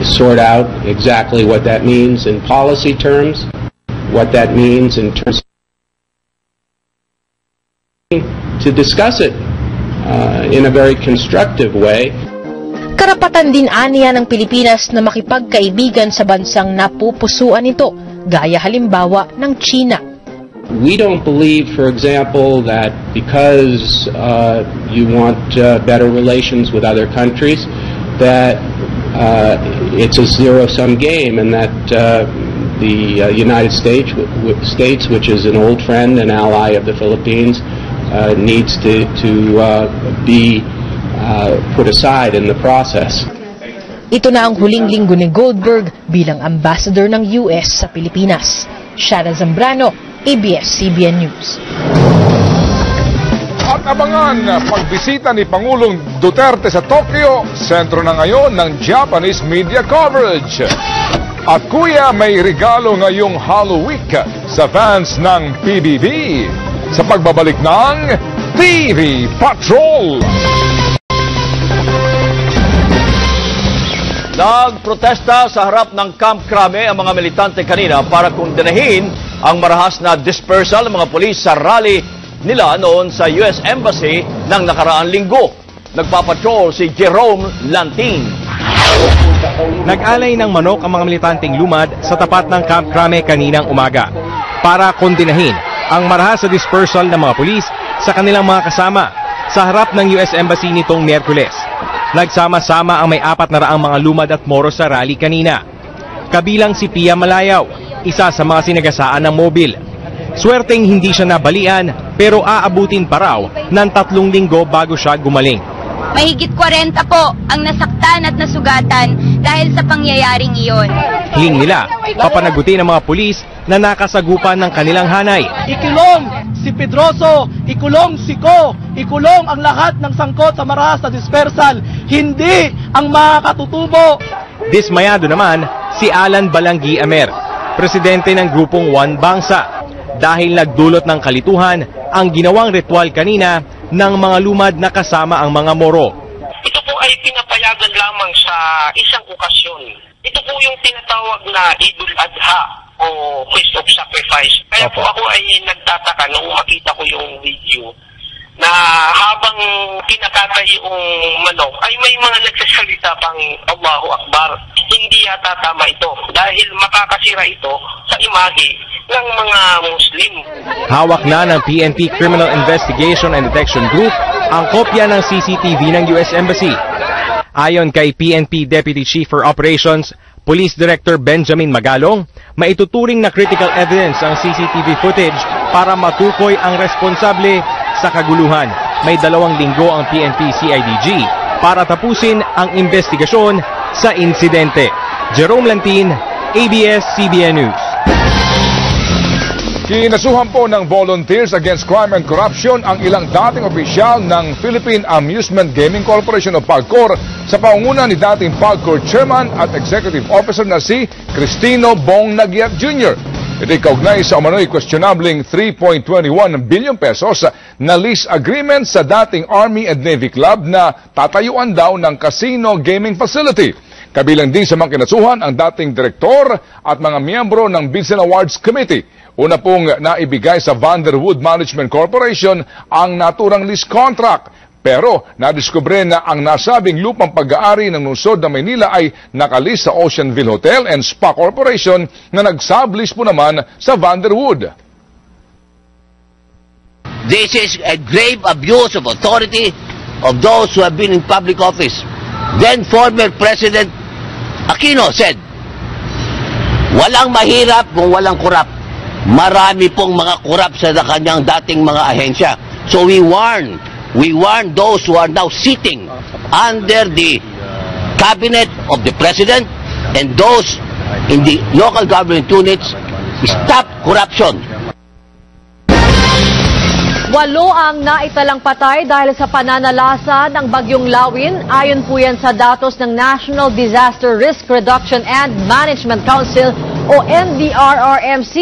sort out exactly what that means in policy terms, what that means in terms to discuss it in a very constructive way. Karapatan din aniya ng Pilipinas na makipagkaibigan sa bansang napupusuan ito, gaya halimbawa ng China. We don't believe, for example, that because you want better relations with other countries, that it's a zero-sum game, and that the United States, which is an old friend and ally of the Philippines, needs to be put aside in the process. Ito na ang huling linggo ni Goldberg bilang ambassador ng US sa Pilipinas. Shara Zambrano, ABS-CBN News. At abangan pagbisita ni Pangulong Duterte sa Tokyo, sentro na ngayon ng Japanese media coverage. At kuya, may regalo ngayong Halloween sa fans ng PBB sa pagbabalik ng TV Patrol. Nagprotesta sa harap ng Camp Crame ang mga militante kanina para kondinahin ang marahas na dispersal ng mga pulis sa rally nila noon sa US Embassy ng nakaraang linggo. Nagpapatrol si Jerome Lantin. Nag-alay ng manok ang mga militanteng lumad sa tapat ng Camp Crame kaninang umaga para kondinahin ang marahas sa dispersal ng mga pulis sa kanilang mga kasama sa harap ng US Embassy nitong Miyerkules. Nagsama-sama ang may 400 mga lumad at moro sa rally kanina. Kabilang si Pia Malayaw, isa sa mga sinagasaan ng mobil. Swerteng hindi siya nabalian pero aabutin pa raw ng 3 linggo bago siya gumaling. Mahigit 40 po ang nasaktan at nasugatan dahil sa pangyayaring iyon. Hiling nila, papanagutin ng mga pulis na nakasagupan ng kanilang hanay. Ikulong si Pedroso, ikulong si Ko, ikulong ang lahat ng sangkot sa marahas na dispersal, hindi ang mga katutubo. Dismayado naman si Alan Balanggi Amer, presidente ng grupong One Bangsa, dahil nagdulot ng kalituhan ang ginawang ritual kanina ng mga lumad na kasama ang mga moro. Ito po ay pinapayagan lamang sa isang okasyon. Ito po yung tinatawag na Idul Adha o Feast of Sacrifice. Kaya po ako ay nagtataka nung makita ko yung video na habang kinakatay yung manok ay may mga nagsasalita pang Allahu Akbar. Hindi yata tama ito dahil makakasira ito sa imahe ng mga Muslim. Hawak na ng PNP Criminal Investigation and Detection Group ang kopya ng CCTV ng US Embassy. Ayon kay PNP Deputy Chief for Operations, Police Director Benjamin Magalong, maituturing na critical evidence ang CCTV footage para matukoy ang responsable sa kaguluhan. May 2 linggo ang PNP CIDG para tapusin ang investigasyon sa insidente. Jerome Lantin, ABS-CBN News. Kinasuhan po ng Volunteers Against Crime and Corruption ang ilang dating opisyal ng Philippine Amusement Gaming Corporation o PAGCOR sa pangunguna ni dating PAGCOR Chairman at Executive Officer na si Cristino Bong Nagyat Jr. Ito kaugnay sa umano'y questionabling 3.21 billion pesos na lease agreement sa dating Army and Navy Club na tatayuan daw ng casino gaming facility. Kabilang din sa mga kinasuhan ang dating direktor at mga miyembro ng Bids and Awards Committee. Una pong naibigay sa Vanderwood Management Corporation ang naturang lease contract. Pero nadiskubre na ang nasabing lupang pag-aari ng lungsod ng Maynila ay nakalis sa Oceanville Hotel and Spa Corporation na nagsublease po naman sa Vanderwood. This is a grave abuse of authority of those who have been in public office. Then former President Aquino said, walang mahirap kung walang korap. Marami pong mga korap sa kanyang dating mga ahensya. So we warn those who are now sitting under the cabinet of the President and those in the local government units, stop corruption. 8 ang naitalang patay dahil sa pananalasa ng Bagyong Lawin. Ayon po yan sa datos ng National Disaster Risk Reduction and Management Council o NDRRMC.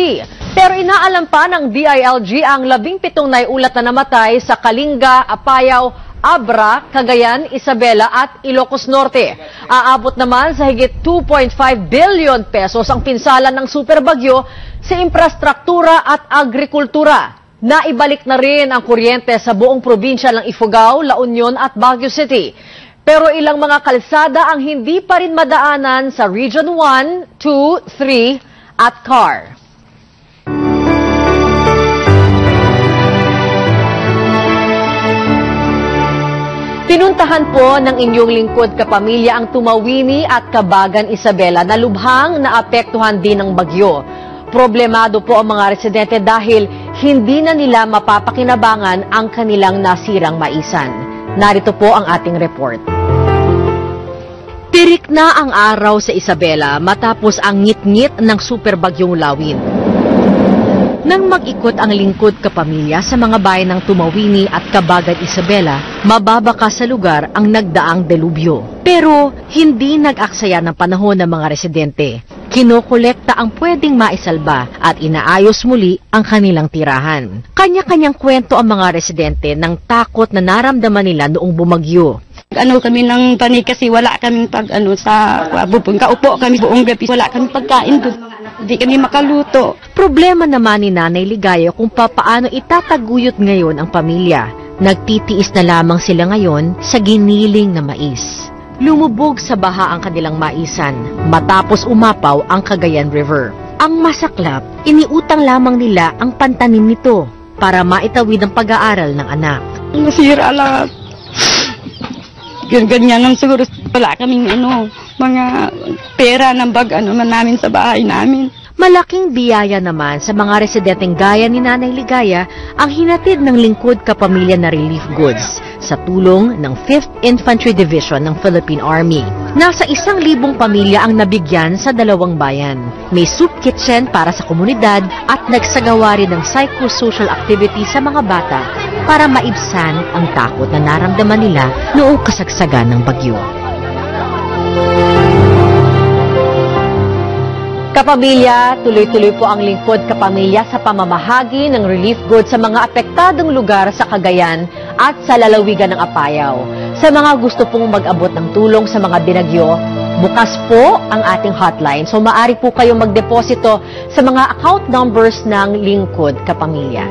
Pero inaalam pa ng DILG ang 17 naiulat na namatay sa Kalinga, Apayao, Abra, Cagayan, Isabela at Ilocos Norte. Aabot naman sa higit 2.5 billion pesos ang pinsala ng superbagyo sa infrastruktura at agrikultura. Naibalik na rin ang kuryente sa buong probinsya ng Ifugao, La Union at Baguio City. Pero ilang mga kalsada ang hindi pa rin madaanan sa Region 1, 2, 3 at CAR. Pinuntahan po ng inyong lingkod kapamilya ang Tumawini at Cabagan, Isabela na lubhang naapektuhan din ng bagyo. Problemado po ang mga residente dahil hindi na nila mapapakinabangan ang kanilang nasirang maisan. Narito po ang ating report. Tirik na ang araw sa Isabela matapos ang ngit-ngit ng superbagyong Lawin. Nang mag-ikot ang lingkod kapamilya sa mga bayan ng Tumawini at Cabagan, Isabela, mababaka sa lugar ang nagdaang delubyo. Pero hindi nag-aksaya ng panahon ng mga residente. Kinokolekta ang pwedeng maisalba at inaayos muli ang kanilang tirahan. Kanya-kanyang kwento ang mga residente ng takot na naramdaman nila noong bumagyo. Kami ng tani kasi wala kaming sa bubong. Kaupo kami buong gabi. Wala kaming pagkain. Hindi kami makaluto. Problema naman ni Nanay Ligaya kung papaano itataguyod ngayon ang pamilya. Nagtitiis na lamang sila ngayon sa giniling na mais. Lumubog sa baha ang kanilang maisan matapos umapaw ang Cagayan River. Ang masaklap, iniutang lamang nila ang pantanim nito para maitawid ang pag-aaral ng anak. Nasira lahat. Ganyan lang siguro wala kaming mga pera ng man namin sa bahay namin. Malaking biyaya naman sa mga residenteng gaya ni Nanay Ligaya ang hinatid ng lingkod kapamilya na relief goods sa tulong ng 5th Infantry Division ng Philippine Army. Nasa 1,000 pamilya ang nabigyan sa 2 bayan. May soup kitchen para sa komunidad at nagsagawa rin ng psychosocial activity sa mga bata para maibsan ang takot na naramdaman nila noong kasagsagan ng bagyo. Kapamilya, tuloy-tuloy po ang lingkod kapamilya sa pamamahagi ng relief goods sa mga apektadong lugar sa Cagayan at sa lalawigan ng Apayao. Sa mga gusto pong mag-abot ng tulong sa mga binagyo, bukas po ang ating hotline. So maaari po kayong magdeposito sa mga account numbers ng lingkod kapamilya.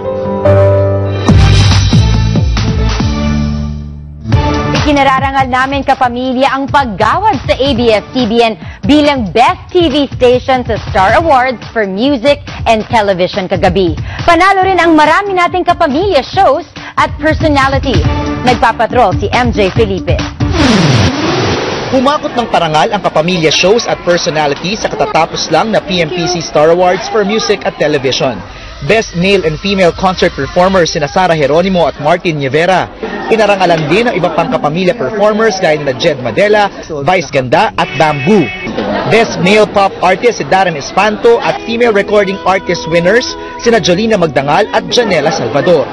Ikinararangal namin kapamilya ang paggawad sa ABS-CBN bilang Best TV Station sa Star Awards for Music and Television kagabi. Panalo rin ang marami nating kapamilya shows at personality. Nagpapatrol si MJ Felipe. Humakot ng parangal ang kapamilya shows at personality sa katatapos lang na PMPC Star Awards for Music at Television. Best Male and Female Concert Performers sina Sara Geronimo at Martin Nievera. Inarangalan din ang iba pang kapamilya performers gaya na Jed Madela, Vice Ganda at Bamboo. Best Male Pop Artist si Darren Espanto at Female Recording Artist winners sina Jolina Magdangal at Janela Salvador.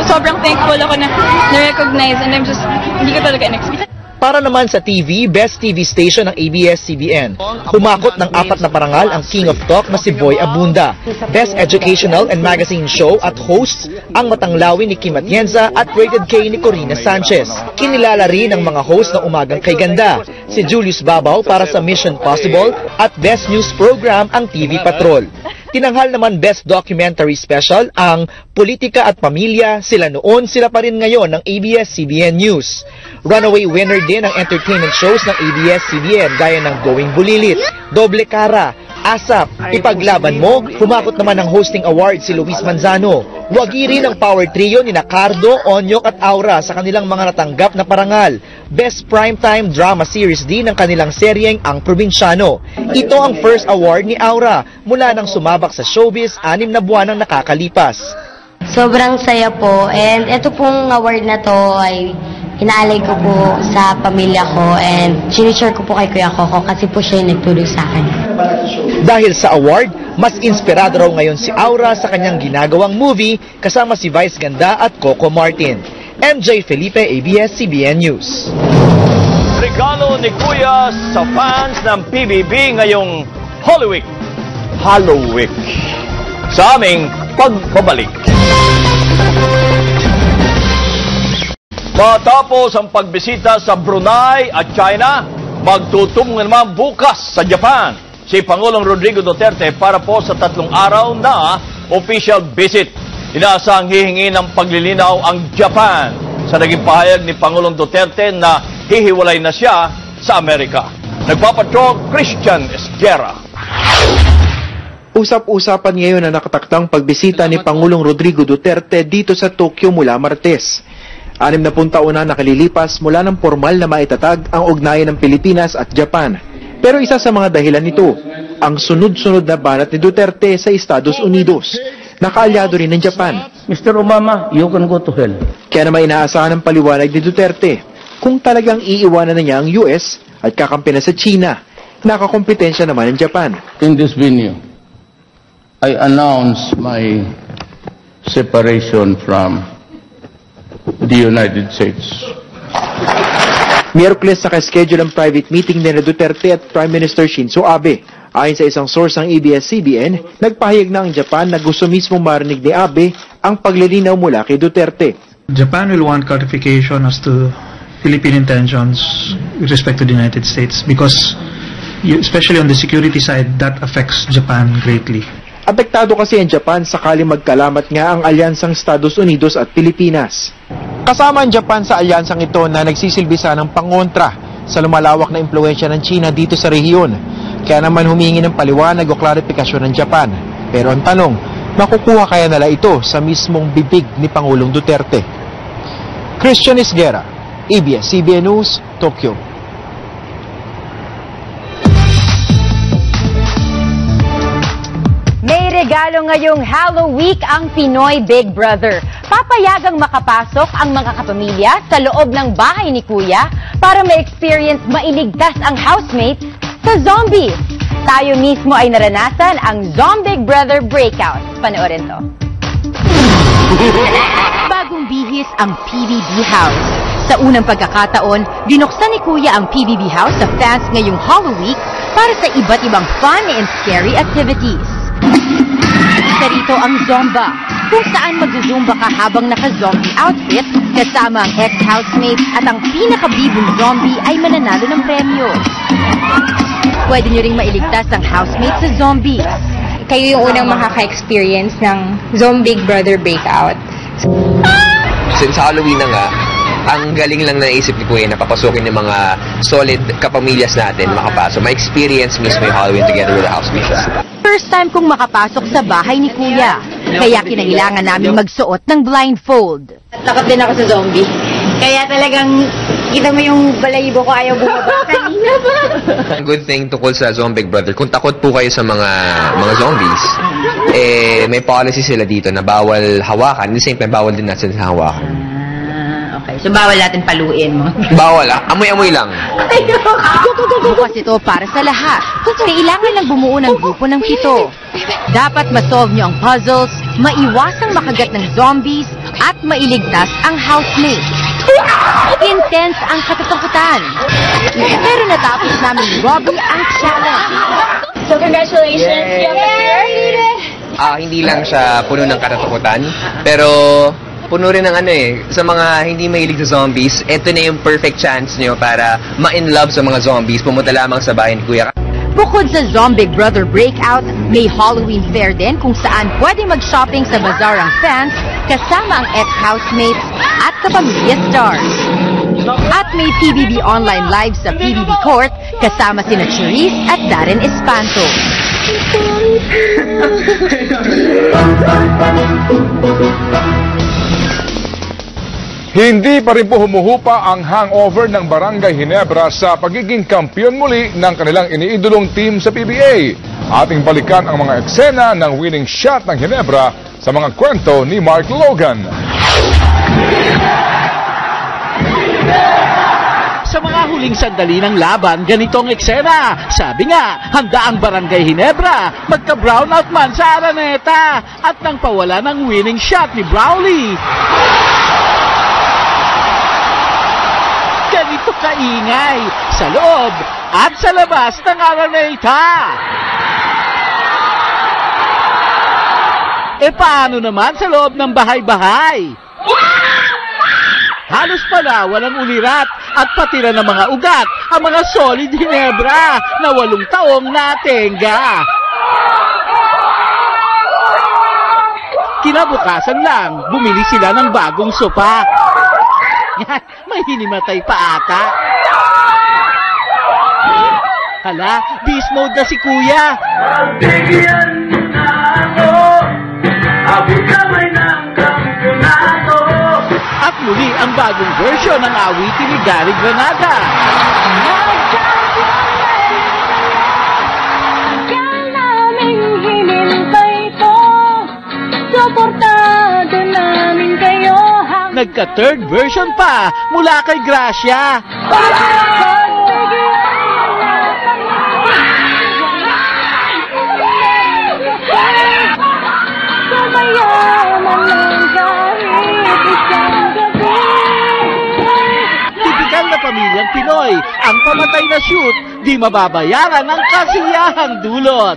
Sobrang thankful ako na na-recognize and I'm just, hindi ko talaga in-expect. Para naman sa TV, Best TV Station ng ABS-CBN. Humakot ng 4 na parangal ang King of Talk na si Boy Abunda. Best Educational and Magazine Show at hosts ang Matanglawin ni Kim Atienza at Rated K ni Corina Sanchez. Kinilala rin ang mga host ng Umagang Kay Ganda, si Julius Babaw para sa Mission Possible at Best News Program ang TV Patrol. Tinanghal naman Best Documentary Special ang Politika at Pamilya, Sila Noon, Sila Pa Rin Ngayon ng ABS-CBN News. Runaway winner din ang entertainment shows ng ABS-CBN gaya ng Going Bulilit, Doble Cara, ASAP, ipaglaban mo, humakot naman ng hosting award si Luis Manzano. Wagi rin ang power trio ni Cardo, Onyok at Aura sa kanilang mga natanggap na parangal. Best Primetime Drama Series din ng kanilang seryeng Ang Probinsyano. Ito ang first award ni Aura mula nang sumabak sa showbiz 6 na buwan ang nakakalipas. Sobrang saya po, and ito pong award na to ay inaalay ko po sa pamilya ko and sinishare ko po kay Kuya Coco kasi po siya yung nagtulong sa akin. Dahil sa award, mas inspirado raw ngayon si Aura sa kanyang ginagawang movie kasama si Vice Ganda at Coco Martin. MJ Felipe, ABS-CBN News. Regalo ni Kuya sa fans ng PBB ngayong Holy Week. Sa aming pagbabalik. Matapos ang pagbisita sa Brunei at China, magtutungo naman bukas sa Japan si Pangulong Rodrigo Duterte para po sa 3 araw na official visit. Inaasahang hihingi ng paglilinaw ang Japan sa naging pahayag ni Pangulong Duterte na hihiwalay na siya sa Amerika. Nagpapatrol, Christian Esguerra. Usap-usapan ngayon na nakatakdang pagbisita ni Pangulong Rodrigo Duterte dito sa Tokyo mula Martes. 60 taon na nakalilipas mula ng formal na maitatag ang ugnayan ng Pilipinas at Japan. Pero isa sa mga dahilan nito, ang sunod-sunod na banat ni Duterte sa Estados Unidos. Nakaalyado rin ng Japan. Mr. Obama, you can go to hell. Kaya naman inaasahan ng paliwanag ni Duterte kung talagang iiwanan na niya ang US at kakampi na sa China. Nakakompetensya naman ng Japan. In this venue, I announce my separation from the United States. Miyerkules naka-schedule ang private meeting ni Duterte at Prime Minister Shinzo Abe. Ayon sa isang source ng ABS-CBN, nagpahayag na ang Japan na gusto mismo marinig ni Abe ang paglilinaw mula kay Duterte. Japan will want clarification as to Philippine intentions with respect to the United States because especially on the security side, that affects Japan greatly. Apektado kasi ang Japan sakali magkalamat nga ang alyansang Estados Unidos at Pilipinas. Kasama ang Japan sa alyansang ito na nagsisilbisa ng pangontra sa lumalawak na impluwensya ng China dito sa rehiyon. Kaya naman humingi ng paliwanag o klarifikasyon ng Japan. Pero ang tanong, makukuha kaya nila ito sa mismong bibig ni Pangulong Duterte? Christian Esguerra, ABS-CBN News, Tokyo. May regalo ngayong Halloween ang Pinoy Big Brother. Papayagang makapasok ang mga kapamilya sa loob ng bahay ni Kuya para ma-experience mailigtas ang housemates sa zombies. Tayo mismo ay naranasan ang Zombie Big Brother Breakout. Panoorin to. Bagong bihis ang PBB House. Sa unang pagkakataon, binuksan ni Kuya ang PBB House sa fans ngayong Halloween para sa iba't ibang fun and scary activities. Isa rito ang Zomba, kung saan mag-zumba ka habang naka-zombie outfit kasama ang ex-housemates at ang pinakabibong zombie ay mananalo ng premyo. Pwede nyo ring mailigtas ang housemates sa zombies. Kayo yung unang makaka-experience ng Zombie Big Brother Breakout. Since Halloween na nga, ang galing lang naisip ni Kuya na papasukin ng mga solid kapamilyas natin makapasok. Ma-experience mismo yung Halloween together with the housemates. First time kong makapasok sa bahay ni Kuya, kaya kinailangan namin magsuot ng blindfold. Takot din ako sa zombie. Kaya talagang kita mo yung balayibo ko ayaw bumaba kanina pa. Ang good thing tungkol sa Zombie Big Brother, kung takot po kayo sa mga zombies, may policy sila dito na bawal hawakan. At the same time, bawal din natin sa hawakan. Okay, so bawal natin paluin mo. Bawal amoy-amoy lang. Bukas ito para sa lahat. Kailangan lang bumuo ng grupo ng 7. Dapat masolve nyo ang puzzles, maiwasang makagat ng zombies, at mailigtas ang housemates. Intense ang katatakutan. Pero natapos namin ni Robbie ang challenge. So congratulations! Hindi lang siya puno ng katatakutan, pero puno rin ng sa mga hindi mahilig sa zombies, ito na yung perfect chance nyo para ma-in-love sa mga zombies. Pumunta lamang sa bahay ni Kuya. Bukod sa Zombie Big Brother Breakout, may Halloween fair din kung saan pwede mag-shopping sa bazaar ang fans kasama ang ex-housemates at kapamilya stars. At may PBB online live sa PBB Court kasama sina Charisse at Darren Espanto. Hindi pa rin po humuhupa ang hangover ng Barangay Ginebra sa pagiging kampiyon muli ng kanilang iniidolong team sa PBA. Ating balikan ang mga eksena ng winning shot ng Ginebra sa mga kwento ni Mark Logan. Sa mga huling sandali ng laban, ganitong eksena. Sabi nga, handa ang Barangay Ginebra, magka-brown out man sa Araneta at nang pawala ng winning shot ni Brownlee. Ganito kaingay sa loob at sa labas ng Araneta. E paano naman sa loob ng bahay-bahay? Halos pala walang ulirat at patira ng mga ugat ang mga solid Ginebra na 8 taong natenga. Kinabukasan lang, bumili sila ng bagong sopa. May hinimatay pa ata. Hala, beast mode na si Kuya. At muli ang bagong version ng awitin ni Gary Granada. Nagka-third version pa mula kay Gracia. Tipikal na pamilyang Pinoy, ang pamatay na shoot, di mababayaran ang kasiyahang dulot.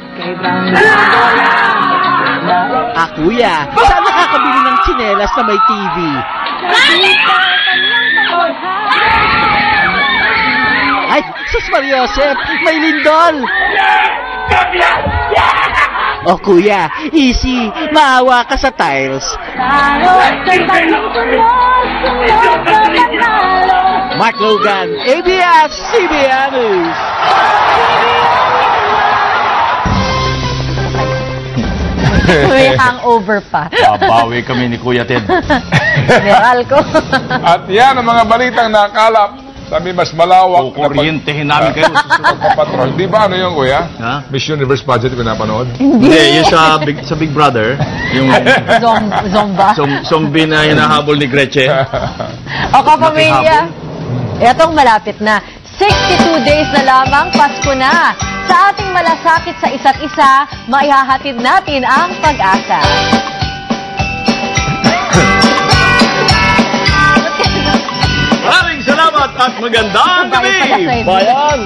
Kuya, saan nakakabili ng tsinelas na may TV? Ay, sus Mariosep, may lindol! Oh kuya, easy, maawa ka sa tiles. Mark Logan, ABS-CBN News. May hangover pa. Babawi kami ni Kuya Ted. Meral ko. At yan ang mga balitang nakalap sa mas malawak. Kukuryentehin namin kayo. Patrol. Di ba ano yung Kuya? Ha? Miss Universe Pageant pinapanood? Hindi, yung sa Big Brother. Yung Zomba. Zombie na hinahabol ni Gretchen. O kapamilya, etong malapit na. 62 days na lamang, Pasko na. Sa ating malasakit sa isa't isa, maihahatid natin ang pag-asa. Maraming salamat at magandang gabi, bayan!